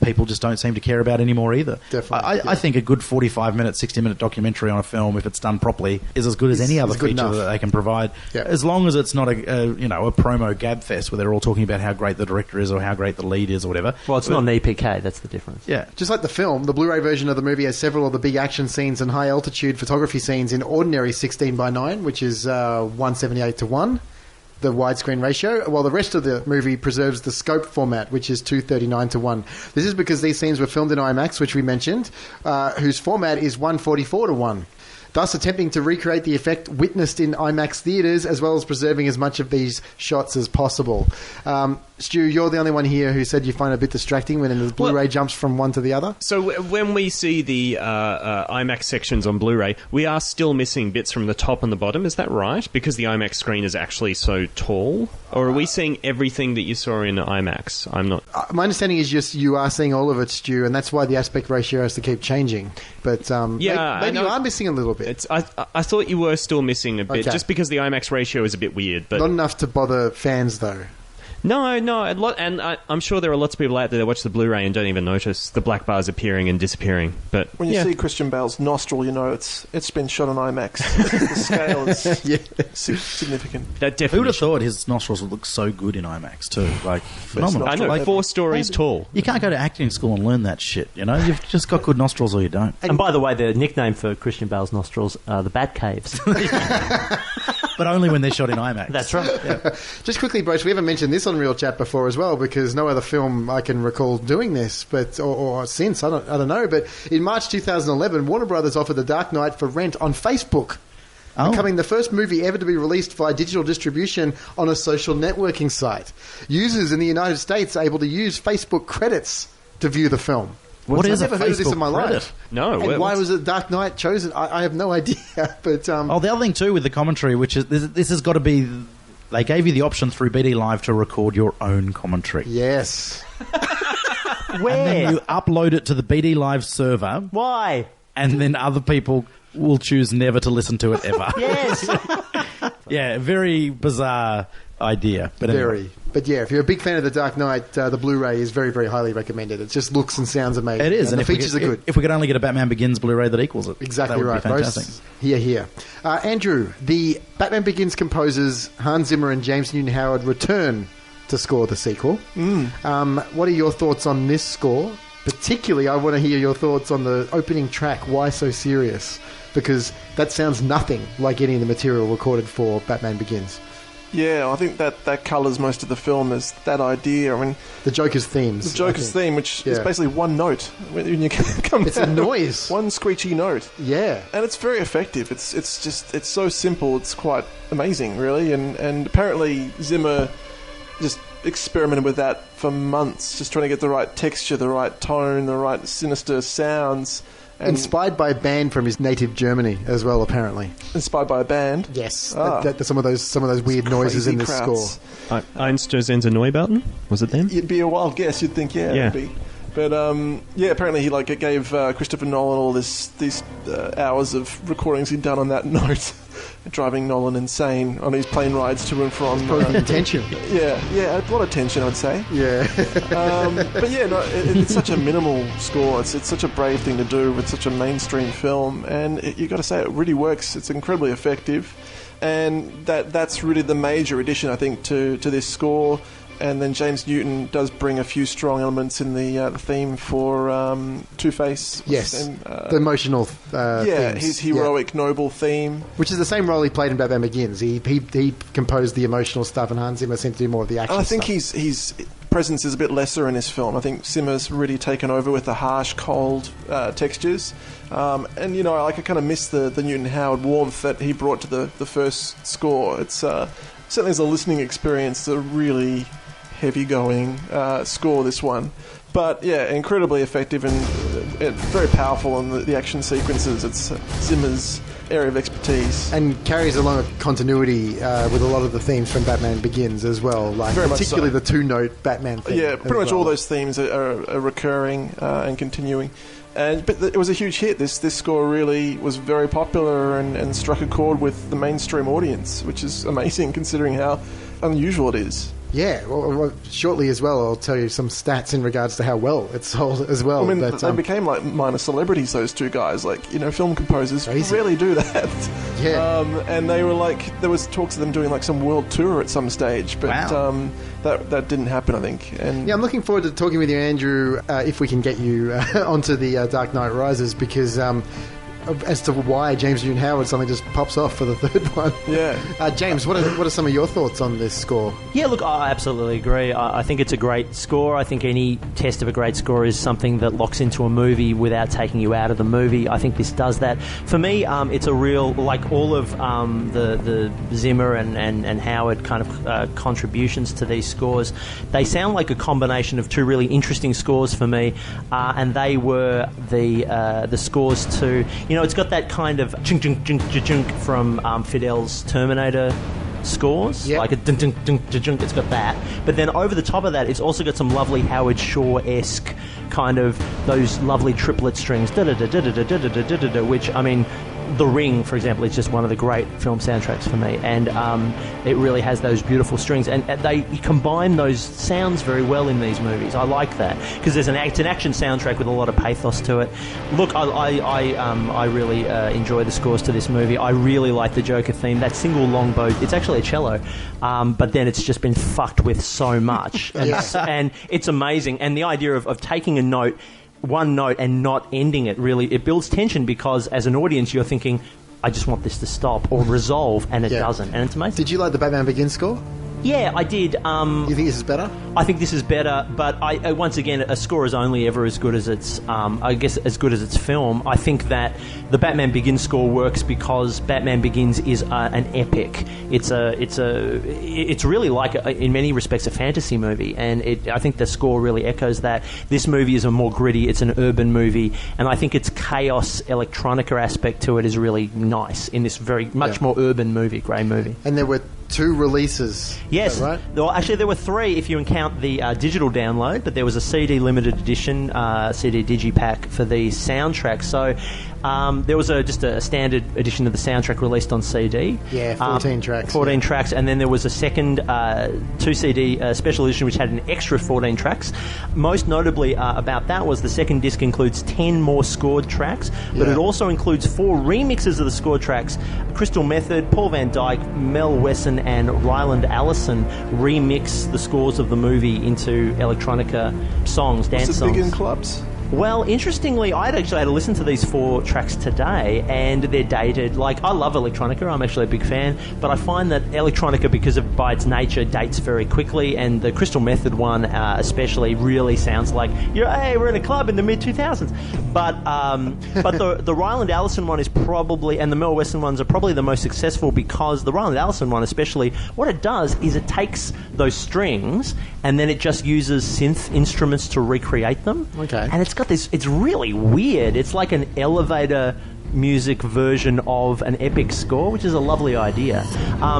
people just don't seem to care about anymore either. Definitely. I think a good 45-minute, 60-minute documentary on a film, if it's done properly, is as good as any other feature that they can provide. Yeah. As long as it's not a promo gab fest where they're all talking about how great the director is or how great the lead is or whatever. Well, it's not an EPK, that's the difference. Yeah. Just like the film, the Blu-ray version of the movie has several of the big action scenes and high-altitude photography scenes in ordinary 16:9, which is 178:1. The widescreen ratio, while the rest of the movie preserves the scope format, which is 239:1. This is because these scenes were filmed in IMAX, which we mentioned, whose format is 144:1. Thus attempting to recreate the effect witnessed in IMAX theatres, as well as preserving as much of these shots as possible. Stu, you're the only one here who said you find it a bit distracting when the Blu-ray jumps from one to the other. So when we see the IMAX sections on Blu-ray, we are still missing bits from the top and the bottom. Is that right? Because the IMAX screen is actually so tall? Or are we seeing everything that you saw in IMAX? I'm not... my understanding is just you are seeing all of it, Stu, and that's why the aspect ratio has to keep changing. But maybe you are missing a little bit. I thought you were still missing a bit, just because the IMAX ratio is a bit weird. But not enough to bother fans, though. No, and I'm sure there are lots of people out there that watch the Blu-ray and don't even notice the black bars appearing and disappearing. But when you see Christian Bale's nostril, you know it's been shot on IMAX. The scale is significant. That definitely. Who would have thought his nostrils would look so good in IMAX too? Like phenomenal. I know, 4 stories tall. You can't go to acting school and learn that shit. You've just got good nostrils or you don't. And by the way, the nickname for Christian Bale's nostrils are the Bat Caves. But only when they're shot in IMAX. That's right. Yeah. Just quickly, Broach, we haven't mentioned this on Real Chat before as well, because no other film I can recall doing this, but or since I don't know. But in March 2011, Warner Brothers offered The Dark Knight for rent on Facebook, becoming the first movie ever to be released via digital distribution on a social networking site. Users in the United States are able to use Facebook credits to view the film. I've never heard of this in my life. No. And why was the Dark Knight chosen? I have no idea. But the other thing too with the commentary, which is this has got to be, they gave you the option through BD Live to record your own commentary. Yes. Where? And then you upload it to the BD Live server. Why? And then other people will choose never to listen to it ever. Yes. Yeah, very bizarre idea. But anyway. Very. But yeah, if you're a big fan of The Dark Knight, the Blu-ray is very, very highly recommended. It just looks and sounds amazing. It is. And the features are good. If we could only get a Batman Begins Blu-ray that equals it. Exactly that would right. be fantastic. Here. Andrew, the Batman Begins composers Hans Zimmer and James Newton Howard return to score the sequel. What are your thoughts on this score? Particularly, I want to hear your thoughts on the opening track, Why So Serious? Because that sounds nothing like any of the material recorded for Batman Begins. Yeah, I think that colours most of the film, is that idea. I mean, the Joker's themes. The Joker's theme, which is basically one note. When you come it's a noise. One screechy note. Yeah. And it's very effective. It's so simple. It's quite amazing, really. And apparently Zimmer just experimented with that for months, just trying to get the right texture, the right tone, the right sinister sounds. Inspired by a band from his native Germany as well, apparently. Inspired by a band? Yes. Some of those weird noises in this score. Einstürzen's Neubauten? Was it them? It'd be a wild guess. You'd think, it'd be. But apparently he gave Christopher Nolan all these hours of recordings he'd done on that note, driving Nolan insane on his plane rides to and from. Probably tension. Yeah, a lot of tension, I'd say. Yeah. But it's such a minimal score. It's such a brave thing to do with such a mainstream film, and you got to say it really works. It's incredibly effective, and that's really the major addition, I think, to this score. and then James Newton does bring a few strong elements in the theme for Two-Face. Yes, And, the emotional themes. his heroic, noble theme. Which is the same role he played in Batman Begins. He composed the emotional stuff, and Hans Zimmer seemed to do more of the action I think stuff. his presence is a bit lesser in this film. I think Zimmer's really taken over with the harsh, cold textures. And, you know, I kind of miss the Newton Howard warmth that he brought to the first score. It's certainly as a listening experience, it's a really heavy-going score, this one. But, yeah, incredibly effective and very powerful in the action sequences. It's Zimmer's area of expertise. And carries along a continuity with a lot of the themes from Batman Begins as well, like Very much particularly so. the two-note Batman theme. Yeah, as pretty much well. all those themes are recurring and continuing. But it was a huge hit. This score really was very popular and struck a chord with the mainstream audience, which is amazing considering how unusual it is. Yeah, well, shortly as well, I'll tell you some stats in regards to how well it sold as well. I mean, but, they became like minor celebrities, those two guys. Like, you know, film composers Crazy. rarely do that. Yeah. And they were like, there was talks of them doing like some world tour at some stage, but Wow. that didn't happen, I think. And Yeah, I'm looking forward to talking with you, Andrew, if we can get you onto the Dark Knight Rises, because as to why James Newton Howard suddenly just pops off for the third one. Yeah. James, what are some of your thoughts on this score? Yeah, look, I absolutely agree. I think it's a great score. I think any test of a great score is something that locks into a movie without taking you out of the movie. I think this does that. For me, it's a real, like all of the Zimmer and Howard kind of contributions to these scores, they sound like a combination of two really interesting scores for me, and they were the scores to... You know, it's got that kind of chunk chunk chunk chunk from Fidel's Terminator scores, Yep. like a dun dun dun dun dun. It's got that, but then over the top of that, it's also got some lovely Howard Shore-esque kind of those lovely triplet strings, da da da da da da da da da da. Which, I mean, The Ring, for example, is just one of the great film soundtracks for me, and it really has those beautiful strings, and they combine those sounds very well in these movies. I like that because it's an action soundtrack with a lot of pathos to it. Look, I really enjoy the scores to this movie. I really like the Joker theme. That single longbow, it's actually a cello, but then it's just been fucked with so much, and it's amazing. And the idea of taking a note, one note, and not ending it, really, it builds tension, because as an audience you're thinking, I just want this to stop or resolve, and it doesn't, and it's amazing. Did you like the Batman Begins score? Yeah, I did. You think this is better? I think this is better, but I once again, a score is only ever as good as its, I guess, as good as its film. I think that the Batman Begins score works because Batman Begins is an epic. It's really like, in many respects, a fantasy movie, and I think the score really echoes that. This movie is a more gritty, it's an urban movie, and I think its chaos electronica aspect to it is really nice in this very much more urban movie, grey movie. And there were 2 releases. Yes. Is that right? Well, actually, there were 3 if you count the digital download, but there was a CD limited edition, CD digipack for the soundtrack. So there was just a standard edition of the soundtrack released on CD. Yeah, 14 tracks. 14 tracks, and then there was a second 2 CD special edition which had an extra 14 tracks. Most notably about that was the second disc includes 10 more scored tracks, but it also includes 4 remixes of the scored tracks. Crystal Method, Paul Van Dyke, Mel Wesson, and Ryland Allison remix the scores of the movie into electronica songs, dance was it songs. big in clubs? Well, interestingly, I'd actually had to listen to these 4 tracks today, and they're dated. Like, I love electronica, I'm actually a big fan, but I find that electronica, because of by its nature, dates very quickly, and the Crystal Method one especially really sounds like, hey, we're in a club in the mid-2000s. But the Ryland Allison one is probably, and the Mel Wesson ones are probably the most successful, because the Ryland Allison one especially, what it does is it takes those strings, and then it just uses synth instruments to recreate them. Okay. And it's got this, it's really weird. It's like an elevator music version of an epic score, which is a lovely idea.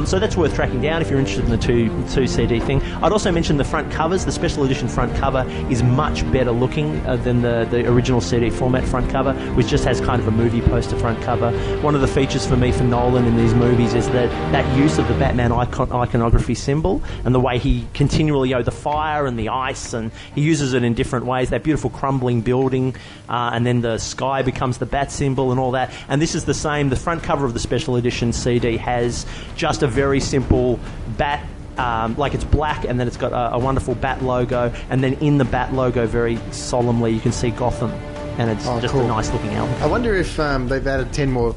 So that's worth tracking down if you're interested in the two CD thing. I'd also mention the front covers. The special edition front cover is much better looking than the original CD format front cover, which just has kind of a movie poster front cover. One of the features for me for Nolan in these movies is that use of the Batman iconography symbol, and the way he continually, the fire and the ice, and he uses it in different ways. That beautiful crumbling building, and then the sky becomes the bat symbol and all that. And this is the same. The front cover of the special edition CD has just a very simple bat like it's black, and then it's got a wonderful bat logo, and then in the bat logo, very solemnly, you can see Gotham. And it's just cool. a nice looking album. I wonder if they've added 10 more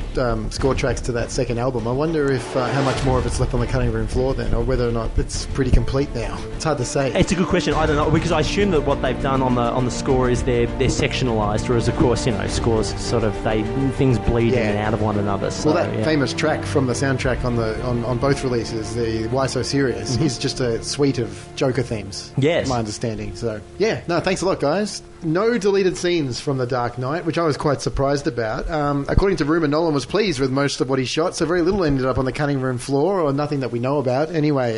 score tracks to that second album. I wonder if how much more of it's left on the cutting room floor then, or whether or not it's pretty complete now. It's hard to say. It's a good question. I don't know, because I assume that what they've done on the score is they're sectionalised, whereas of course, scores sort of things bleed in and out of one another. So, well, that famous track from the soundtrack on both releases, the Why So Serious, is just a suite of Joker themes. Yes, my understanding. So thanks a lot, guys. No deleted scenes from The Dark Knight, which I was quite surprised about. According to rumour, Nolan was pleased with most of what he shot, so very little ended up on the cutting room floor, or nothing that we know about. Anyway,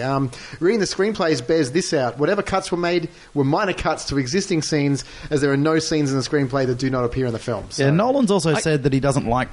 reading the screenplays bears this out. Whatever cuts were made were minor cuts to existing scenes, as there are no scenes in the screenplay that do not appear in the film. So. Yeah, Nolan's also said that he doesn't like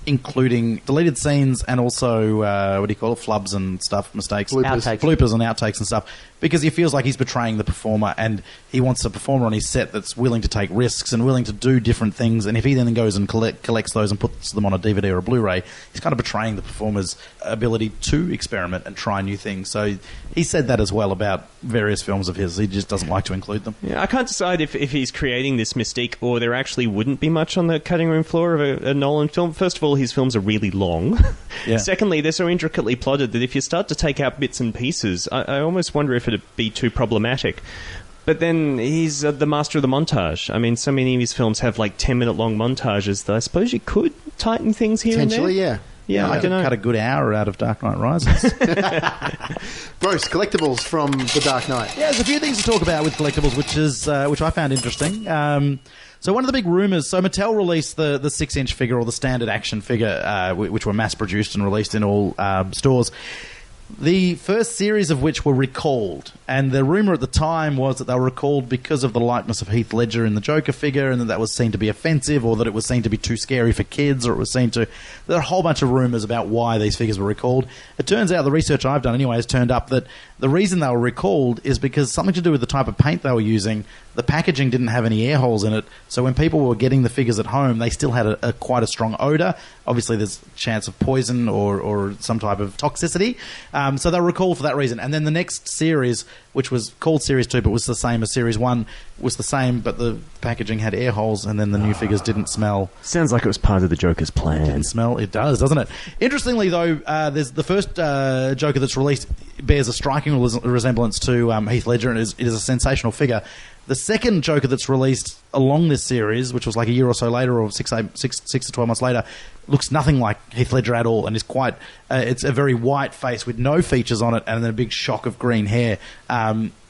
including deleted scenes and also, flubs and stuff, mistakes. Bloopers and outtakes and stuff, because he feels like he's betraying the performer, and he wants a performer on his set that's willing to take risks and willing to do different things, and if he then goes and collects those and puts them on a DVD or a Blu-ray, he's kind of betraying the performer's ability to experiment and try new things. So he said that as well about various films of his. He just doesn't like to include them. Yeah, I can't decide if he's creating this mystique or there actually wouldn't be much on the cutting room floor of a Nolan film. First of all, his films are really long. Yeah. Secondly, they're so intricately plotted that if you start to take out bits and pieces, I almost wonder if it'd be too problematic. But then he's the master of the montage. I mean, so many of his films have like 10-minute long montages that I suppose you could tighten things here and there. Potentially, yeah. Yeah, I don't know. Cut a good hour out of Dark Knight Rises. Bruce, collectibles from The Dark Knight. Yeah, there's a few things to talk about with collectibles, which I found interesting. So one of the big rumours, Mattel released the 6-inch figure, or the standard action figure, which were mass-produced and released in all stores. The first series of which were recalled, and the rumour at the time was that they were recalled because of the likeness of Heath Ledger in the Joker figure, and that was seen to be offensive, or that it was seen to be too scary for kids, or it was seen to... There are a whole bunch of rumours about why these figures were recalled. It turns out, the research I've done anyway, has turned up that the reason they were recalled is because something to do with the type of paint they were using. The packaging didn't have any air holes in it, so when people were getting the figures at home, they still had quite a strong odour. Obviously, there's a chance of poison or some type of toxicity. So they were recalled for that reason. And then the next series, which was called Series 2, but was the same as Series 1, was the same, but the packaging had air holes, and then the new figures didn't smell. Sounds like it was part of the Joker's plan. Didn't smell. It does, doesn't it? Interestingly, though, there's the first Joker that's released bears a striking resemblance to Heath Ledger, and it is a sensational figure. The second Joker that's released along this series, which was like a year or so later, or 6 to 12 months later, looks nothing like Heath Ledger at all, and is quite... it's a very white face with no features on it, and then a big shock of green hair.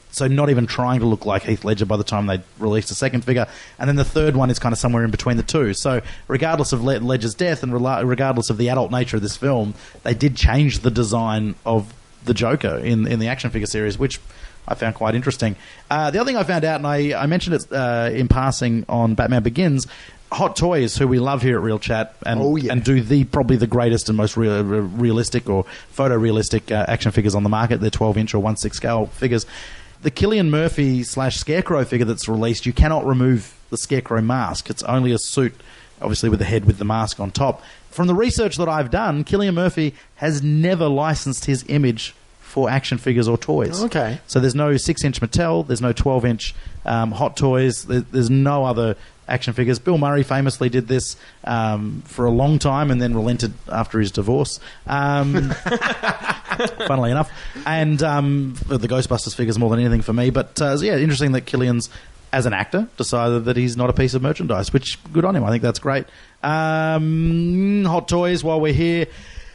So not even trying to look like Heath Ledger by the time they released the second figure. And then the third one is kind of somewhere in between the two. So regardless of Ledger's death, and regardless of the adult nature of this film, they did change the design of the Joker in the action figure series, which... I found quite interesting. The other thing I found out, and I mentioned it in passing on Batman Begins, Hot Toys, who we love here at Real Chat, and do probably the greatest and most realistic or photorealistic action figures on the market. They're 12-inch or 1/6 scale figures. The Cillian Murphy / Scarecrow figure that's released, you cannot remove the Scarecrow mask. It's only a suit, obviously with the head with the mask on top. From the research that I've done, Cillian Murphy has never licensed his image for action figures or toys. Okay. So there's no 6-inch Mattel, there's no 12-inch Hot Toys, there's no other action figures. Bill Murray famously did this for a long time and then relented after his divorce, funnily enough. And the Ghostbusters figures more than anything for me. But interesting that Cillian's, as an actor, decided that he's not a piece of merchandise, which, good on him. I think that's great. Hot Toys, while we're here...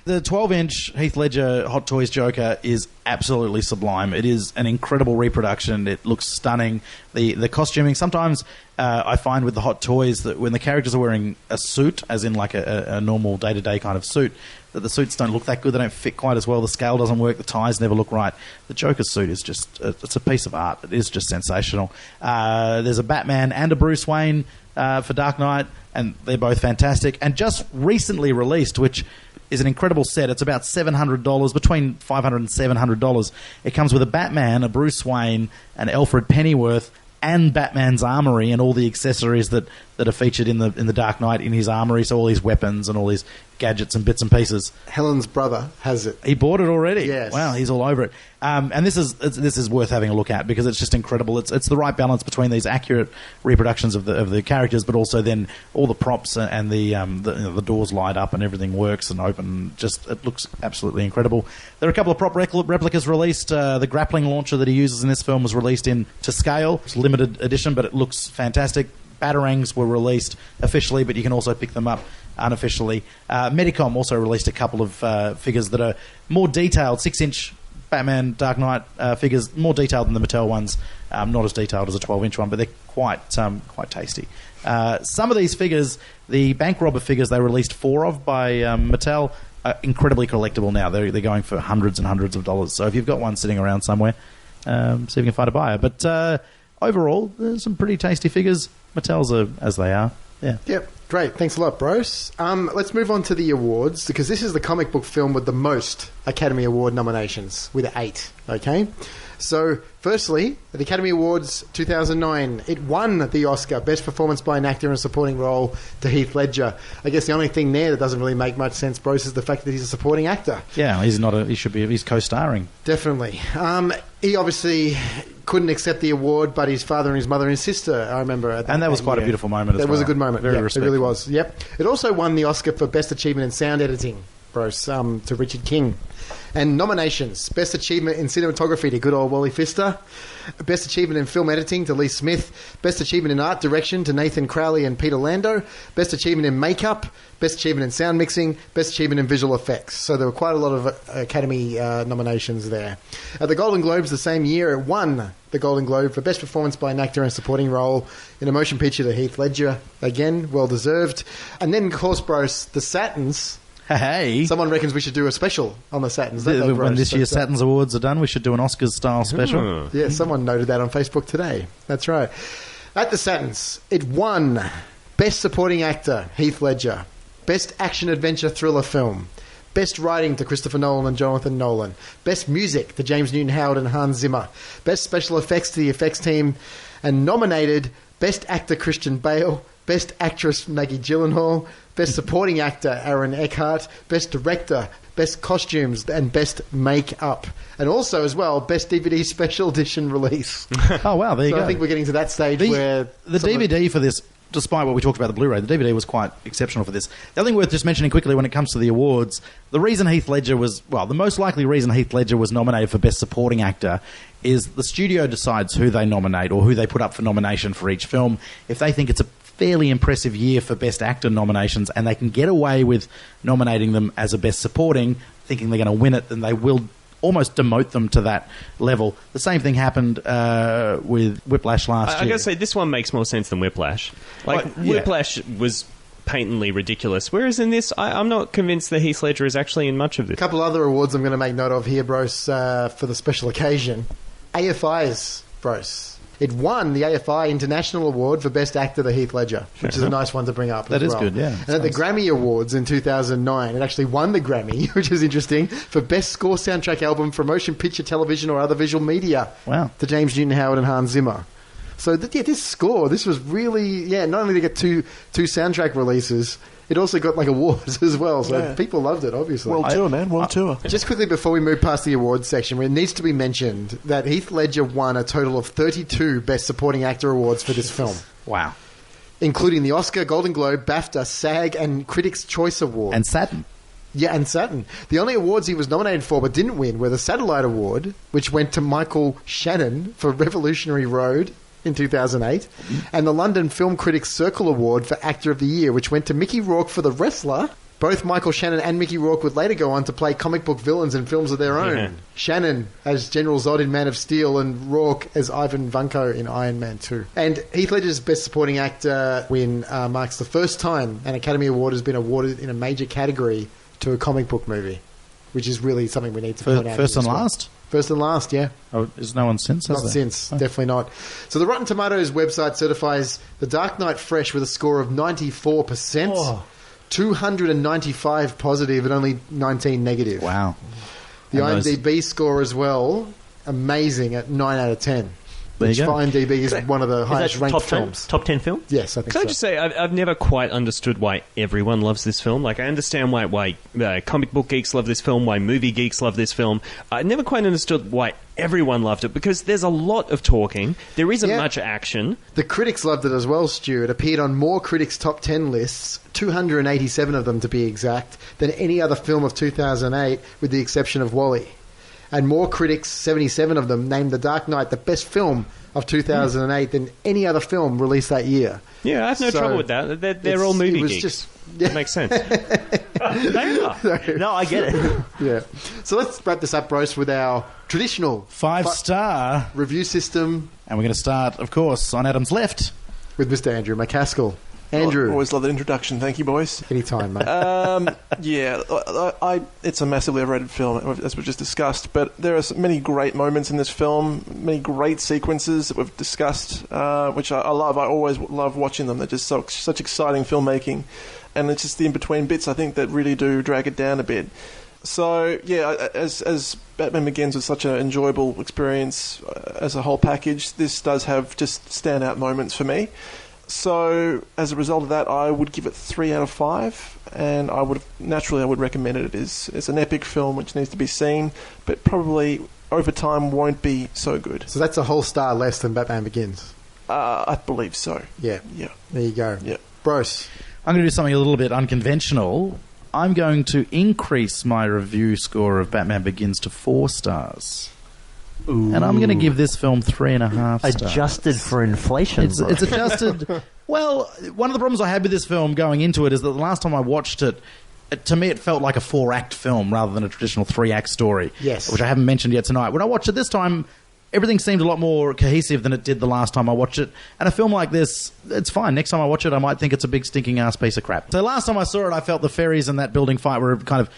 The 12-inch Heath Ledger Hot Toys Joker is absolutely sublime. It is an incredible reproduction. It looks stunning. The costuming, sometimes I find with the Hot Toys that when the characters are wearing a suit, as in like a normal day-to-day kind of suit, that the suits don't look that good. They don't fit quite as well. The scale doesn't work. The ties never look right. The Joker's suit is just... it's a piece of art. It is just sensational. There's a Batman and a Bruce Wayne for Dark Knight, and they're both fantastic. And just recently released, which... is an incredible set. It's about $700, between $500 and $700. It comes with a Batman, a Bruce Wayne, an Alfred Pennyworth, and Batman's armory and all the accessories that are featured in the Dark Knight in his armory. So all his weapons and all his gadgets and bits and pieces. Helen's brother has it. He bought it already. Yes. Wow, he's all over it. And this is worth having a look at because it's just incredible. It's the right balance between these accurate reproductions of the characters, but also then all the props and the doors light up and everything works and open. Just it looks absolutely incredible. There are a couple of prop replicas released. The grappling launcher that he uses in this film was released to scale. It's limited edition, but it looks fantastic. Batarangs were released officially, but you can also pick them up unofficially. Medicom also released a couple of figures that are more detailed, 6-inch Batman Dark Knight figures, more detailed than the Mattel ones, not as detailed as a 12-inch one, but they're quite tasty. Some of these figures, the bank robber figures they released 4 of by Mattel, are incredibly collectible now. They're going for hundreds and hundreds of dollars. So if you've got one sitting around somewhere, see if you can find a buyer. But overall, there's some pretty tasty figures. Mattel's are as they are. Yeah. Yep. Great. Thanks a lot, bros. Let's move on to the awards because this is the comic book film with the most Academy Award nominations with 8. Okay. So, firstly, the Academy Awards 2009, it won the Oscar Best Performance by an Actor in a Supporting Role to Heath Ledger. I guess the only thing there that doesn't really make much sense, bros, is the fact that he's a supporting actor. Yeah, he's co-starring. Definitely. He obviously couldn't accept the award, but his father and his mother and his sister, I remember. And that was quite a beautiful moment as well. That was a good moment. Very it respectful. really was. Yep. It also won the Oscar for Best Achievement in Sound Editing, bros, to Richard King. And nominations: Best Achievement in Cinematography to good old Wally Pfister, Best Achievement in Film Editing to Lee Smith, Best Achievement in Art Direction to Nathan Crowley and Peter Lando, Best Achievement in Makeup, Best Achievement in Sound Mixing, Best Achievement in Visual Effects. So there were quite a lot of Academy nominations there. At the Golden Globes the same year, it won the Golden Globe for Best Performance by an Actor in a Supporting Role in a Motion Picture to Heath Ledger. Again, well deserved. And then, of course, bros, the Saturns. Hey. Someone reckons we should do a special on the Saturns. When this year's Saturns Awards are done, we should do an Oscars-style special. Yeah, someone noted that on Facebook today. That's right. At the Saturns, it won Best Supporting Actor, Heath Ledger. Best Action-Adventure Thriller Film. Best Writing to Christopher Nolan and Jonathan Nolan. Best Music to James Newton Howard and Hans Zimmer. Best Special Effects to the effects team. And nominated Best Actor Christian Bale, Best Actress Maggie Gyllenhaal, Best Supporting Actor Aaron Eckhart, Best Director, Best Costumes, and Best Make-up. And also, as well, Best DVD Special Edition Release. Oh, wow, there you go. I think we're getting to that stage where... The DVD for this, despite what we talked about the Blu-ray, the DVD was quite exceptional for this. The other thing worth just mentioning quickly when it comes to the awards, the reason Heath Ledger was... Well, the most likely reason Heath Ledger was nominated for Best Supporting Actor is the studio decides who they nominate or who they put up for nomination for each film. If they think it's a fairly impressive year for Best Actor nominations and they can get away with nominating them as a Best Supporting, thinking they're going to win it, then they will almost demote them to that level. The same thing happened with Whiplash last year. I gotta say, this one makes more sense than Whiplash. Whiplash was patently ridiculous, whereas in this, I'm not convinced that Heath Ledger is actually in much of this. A couple other awards I'm going to make note of here, bros, for the special occasion. AFI's, bros. It won the AFI International Award for Best Actor to Heath Ledger, which is a nice one to bring up as well. That is good, yeah. And at the Grammy Awards in 2009, it actually won the Grammy, which is interesting, for Best Score Soundtrack Album for Motion Picture, Television or Other Visual Media. Wow. To James Newton Howard and Hans Zimmer. So, this score, this was really... Yeah, not only did it get two soundtrack releases... It also got awards as well, so people loved it, obviously. World tour, man. World tour. Just quickly before we move past the awards section, it needs to be mentioned that Heath Ledger won a total of 32 Best Supporting Actor awards for this film. Wow. Including the Oscar, Golden Globe, BAFTA, SAG, and Critics' Choice Award. And Saturn. Yeah, and Saturn. The only awards he was nominated for but didn't win were the Satellite Award, which went to Michael Shannon for Revolutionary Road in 2008, and the London Film Critics Circle Award for Actor of the Year, which went to Mickey Rourke for The Wrestler. Both Michael Shannon and Mickey Rourke would later go on to play comic book villains in films of their own. Yeah. Shannon as General Zod in Man of Steel and Rourke as Ivan Vanko in Iron Man 2. And Heath Ledger's Best Supporting Actor win marks the first time an Academy Award has been awarded in a major category to a comic book movie, which is really something we need to point out. First and last? First and last, yeah. Oh, is no one since? Not since, definitely not. So the Rotten Tomatoes website certifies The Dark Knight fresh with a score of 94%, 295 positive and only 19 negative. Wow. The IMDb score as well, amazing at 9 out of 10. which you go. for IMDb is one of the highest ranked top 10, films. top 10 film? Yes, I think Can so. I just say, I've never quite understood why everyone loves this film. Like, I understand why comic book geeks love this film, why movie geeks love this film. I never quite understood why everyone loved it, because there's a lot of talking. There isn't much action. The critics loved it as well, Stu. It appeared on more critics' top 10 lists, 287 of them to be exact, than any other film of 2008, with the exception of WALL-E. And more critics, 77 of them, named The Dark Knight the best film of 2008 than any other film released that year. Yeah, I have no trouble with that. They're all movie geeks. It makes sense. They are. No, I get it. Yeah. So let's wrap this up, Bruce, with our traditional 5-star review system. And we're going to start, of course, on Adam's left. With Mr. Andrew McCaskill. Andrew. Always love that introduction. Thank you, boys. Anytime, mate. Yeah, it's a massively overrated film, as we've just discussed, but there are many great moments in this film, many great sequences that we've discussed, which I love. I always love watching them. They're just such exciting filmmaking, and it's just the in-between bits, I think, that really do drag it down a bit. So, yeah, as Batman Begins was such an enjoyable experience as a whole package, this does have just standout moments for me. So, as a result of that, I would give it 3 out of 5, and I would recommend it. It's an epic film which needs to be seen, but probably over time won't be so good. So that's a whole star less than Batman Begins. I believe so. Yeah. There you go. Yeah. Bruce. I'm going to do something a little bit unconventional. I'm going to increase my review score of Batman Begins to 4 stars. Ooh. And I'm going to give this film 3.5 stars. Adjusted for inflation. It's adjusted. Well, one of the problems I had with this film going into it is that the last time I watched it, to me it felt like a 4-act film rather than a traditional 3-act story. Yes. Which I haven't mentioned yet tonight. When I watched it this time, everything seemed a lot more cohesive than it did the last time I watched it. And a film like this, it's fine. Next time I watch it, I might think it's a big stinking ass piece of crap. So last time I saw it, I felt the fairies and that building fight were kind of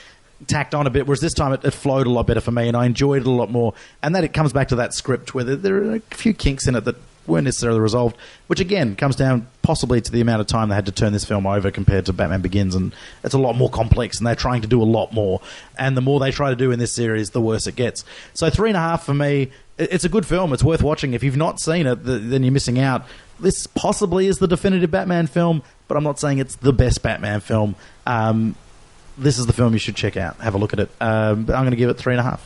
tacked on a bit, whereas this time it flowed a lot better for me and I enjoyed it a lot more. And then it comes back to that script where there are a few kinks in it that weren't necessarily resolved, which again comes down possibly to the amount of time they had to turn this film over compared to Batman Begins, and it's a lot more complex and they're trying to do a lot more, and the more they try to do in this series, the worse it gets. So 3.5 for me. It's a good film. It's worth watching. If you've not seen it, then you're missing out. This possibly is the definitive Batman film, but I'm not saying it's the best Batman film. This is the film you should check out. Have a look at it. But I'm going to give it 3.5.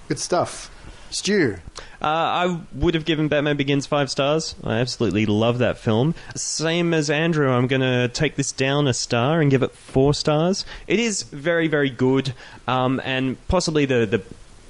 Good stuff. Stu. I would have given Batman Begins 5 stars. I absolutely love that film. Same as Andrew, I'm going to take this down a star and give it 4 stars. It is very, very good, and possibly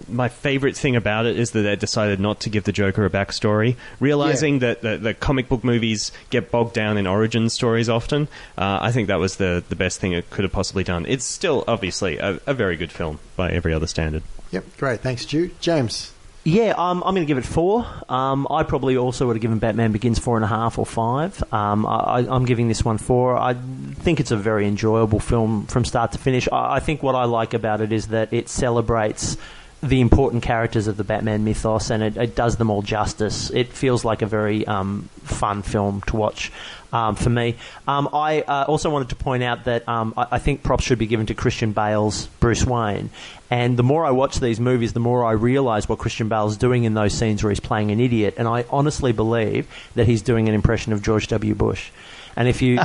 my favourite thing about it is that they decided not to give the Joker a backstory, realising that the comic book movies get bogged down in origin stories often. I think that was the best thing it could have possibly done. It's still, obviously, a very good film by every other standard. Yep, great. Thanks, Stu. James. Yeah, I'm going to give it 4. I probably also would have given Batman Begins 4.5 or 5. I'm giving this one 4. I think it's a very enjoyable film from start to finish. I think what I like about it is that it celebrates the important characters of the Batman mythos, and it does them all justice. It feels like a very fun film to watch for me. I also wanted to point out that I think props should be given to Christian Bale's Bruce Wayne. And the more I watch these movies, the more I realise what Christian Bale's doing in those scenes where he's playing an idiot. And I honestly believe that he's doing an impression of George W. Bush. And if you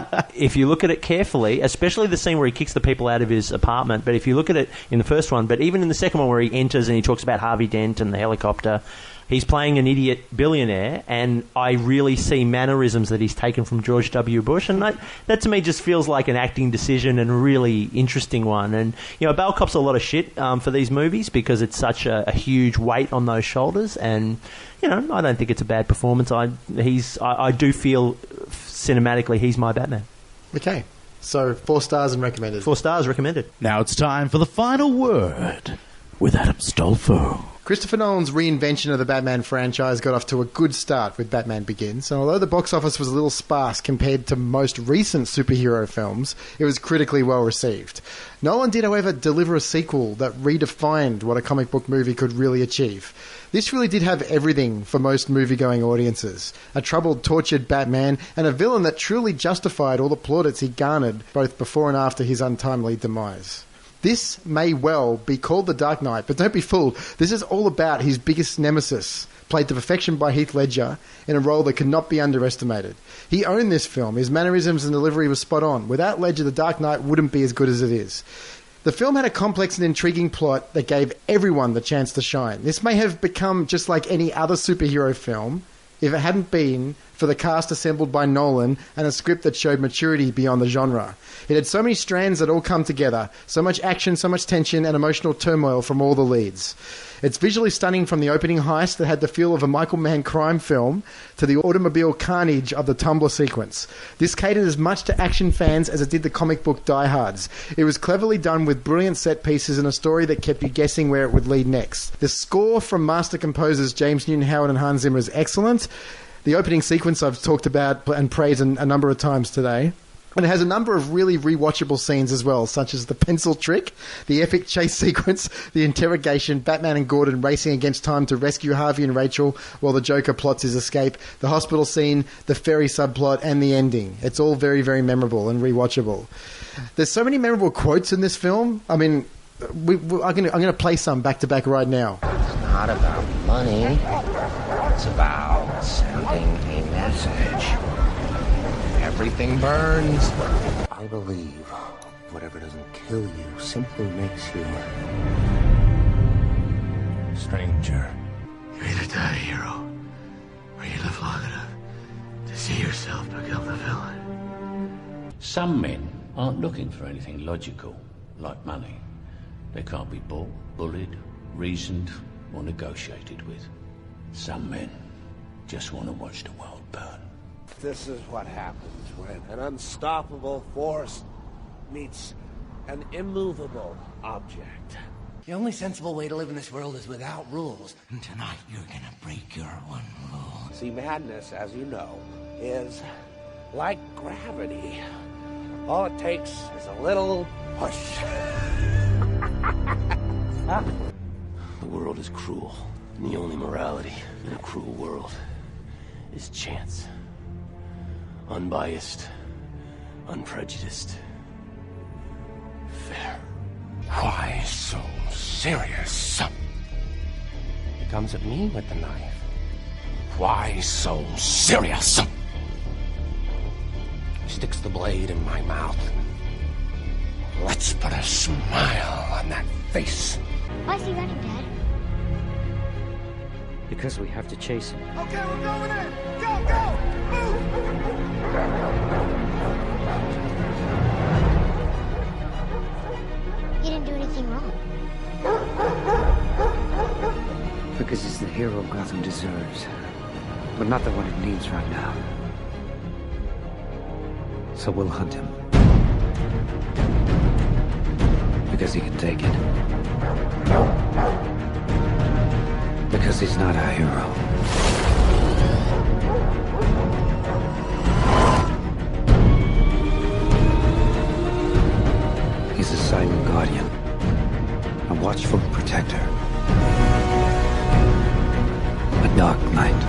look at it carefully, especially the scene where he kicks the people out of his apartment, but if you look at it in the first one, but even in the second one where he enters and he talks about Harvey Dent and the helicopter, he's playing an idiot billionaire, and I really see mannerisms that he's taken from George W. Bush, and that to me just feels like an acting decision and a really interesting one. And Bale cops a lot of shit for these movies because it's such a huge weight on those shoulders, and I don't think it's a bad performance. I do feel cinematically he's my Batman. Okay, so 4 stars and recommended. 4 stars recommended. Now it's time for the final word with Adam Stolfo. Christopher Nolan's reinvention of the Batman franchise got off to a good start with Batman Begins, and although the box office was a little sparse compared to most recent superhero films, it was critically well received. Nolan did, however, deliver a sequel that redefined what a comic book movie could really achieve. This really did have everything for most movie-going audiences. A troubled, tortured Batman, and a villain that truly justified all the plaudits he garnered both before and after his untimely demise. This may well be called The Dark Knight, but don't be fooled. This is all about his biggest nemesis, played to perfection by Heath Ledger in a role that could not be underestimated. He owned this film. His mannerisms and delivery were spot on. Without Ledger, The Dark Knight wouldn't be as good as it is. The film had a complex and intriguing plot that gave everyone the chance to shine. This may have become just like any other superhero film if it hadn't been for the cast assembled by Nolan and a script that showed maturity beyond the genre. It had so many strands that all come together, so much action, so much tension and emotional turmoil from all the leads. It's visually stunning from the opening heist that had the feel of a Michael Mann crime film to the automobile carnage of the Tumblr sequence. This catered as much to action fans as it did the comic book diehards. It was cleverly done with brilliant set pieces and a story that kept you guessing where it would lead next. The score from master composers James Newton Howard and Hans Zimmer is excellent. The opening sequence I've talked about and praised a number of times today. And it has a number of really rewatchable scenes as well, such as the pencil trick, the epic chase sequence, the interrogation, Batman and Gordon racing against time to rescue Harvey and Rachel while the Joker plots his escape, the hospital scene, the ferry subplot, and the ending. It's all very, very memorable and rewatchable. There's so many memorable quotes in this film. I mean, I'm going to play some back to back right now. It's not about money. It's about sending a message. Everything burns. I believe whatever doesn't kill you simply makes you a stranger. You either die a hero, or you live long enough to see yourself become the villain. Some men aren't looking for anything logical, like money. They can't be bought, bullied, reasoned, or negotiated with. Some men just want to watch the world burn. This is what happens when an unstoppable force meets an immovable object. The only sensible way to live in this world is without rules. And tonight you're gonna break your one rule. See, madness, as you know, is like gravity. All it takes is a little push. The world is cruel, and the only morality in a cruel world is chance. Unbiased, unprejudiced, fair. Why so serious? He comes at me with the knife. Why so serious? He sticks the blade in my mouth. Let's put a smile on that face. Why is he running, Dad? Because we have to chase him. Okay, we're going in! Go, go! Move! You didn't do anything wrong. Because he's the hero Gotham deserves. But not the one it needs right now. So we'll hunt him. Because he can take it. Because he's not our hero. He's a silent guardian. A watchful protector. A dark knight.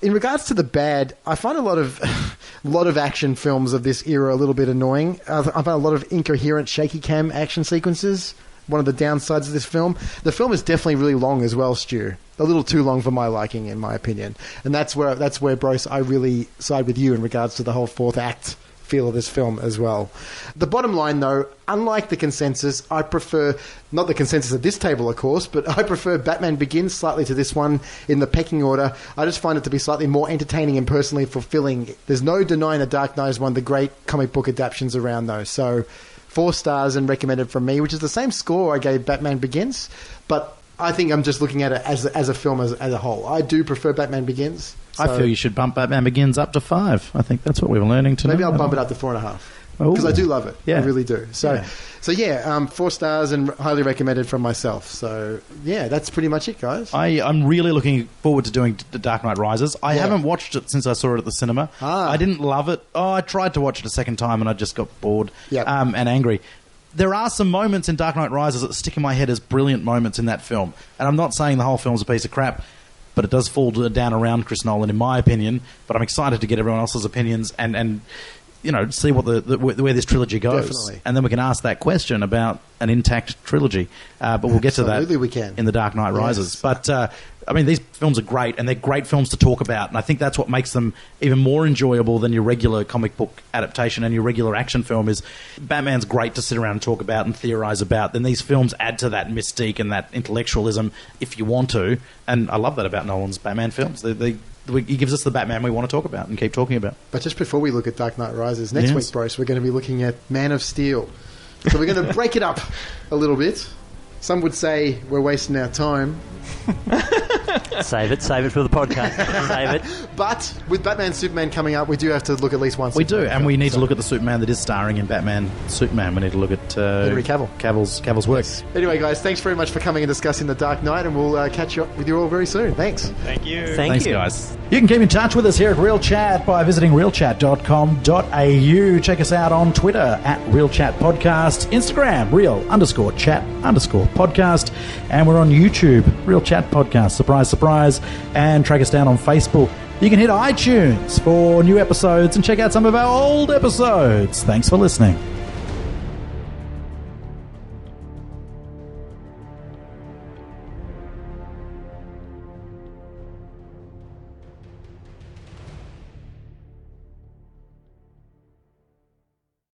In regards to the bad, I find a lot of action films of this era a little bit annoying. I find a lot of incoherent shaky cam action sequences. One of the downsides of this film. The film is definitely really long as well, Stu. A little too long for my liking, in my opinion. And that's where Bruce, I really side with you in regards to the whole fourth act feel of this film as well. The bottom line, though, unlike the consensus, I prefer, not the consensus at this table, of course, but I prefer Batman Begins slightly to this one in the pecking order. I just find it to be slightly more entertaining and personally fulfilling. There's no denying The Dark Knight is one of the great comic book adaptations around, though. So 4 stars and recommended from me, which is the same score I gave Batman Begins, but I think I'm just looking at it as a film as a whole. I do prefer Batman Begins. So I feel you should bump Batman Begins up to 5. I think that's what we were learning tonight. maybe I'll bump it up to 4.5. Because I do love it. Yeah. I really do. So 4 stars and highly recommended from myself. So, yeah, that's pretty much it, guys. I'm really looking forward to doing The Dark Knight Rises. I haven't watched it since I saw it at the cinema. I didn't love it. I tried to watch it a second time and I just got bored and angry. There are some moments in Dark Knight Rises that stick in my head as brilliant moments in that film. And I'm not saying the whole film's a piece of crap, but it does fall down around Chris Nolan, in my opinion. But I'm excited to get everyone else's opinions and see what where this trilogy goes. Definitely. And then we can ask that question about an intact trilogy. But we'll get to that Absolutely we can. in The Dark Knight Rises. Yes. But, these films are great, and they're great films to talk about. And I think that's what makes them even more enjoyable than your regular comic book adaptation and your regular action film is Batman's great to sit around and talk about and theorize about. Then these films add to that mystique and that intellectualism if you want to. And I love that about Nolan's Batman films. He gives us the Batman we want to talk about and keep talking about. But just before we look at Dark Knight Rises, next Yes. week, Bruce, we're going to be looking at Man of Steel. So we're going to break it up a little bit. Some would say we're wasting our time. Save it for the podcast. Save it. But with Batman Superman coming up, we do have to look at least once. We do, and we need to look at the Superman that is starring in Batman Superman. We need to look at Henry Cavill. Cavill's work. Anyway, guys, thanks very much for coming and discussing The Dark Knight, and we'll catch up with you all very soon. Thanks. Thank you. Thanks, Guys. You can keep in touch with us here at Real Chat by visiting realchat.com.au. Check us out on Twitter at Real Chat Podcast, Instagram, real_chat_podcast, and we're on YouTube, Real Chat Podcast. Surprise, surprise. And track us down on Facebook. You can hit iTunes for new episodes and check out some of our old episodes. Thanks for listening.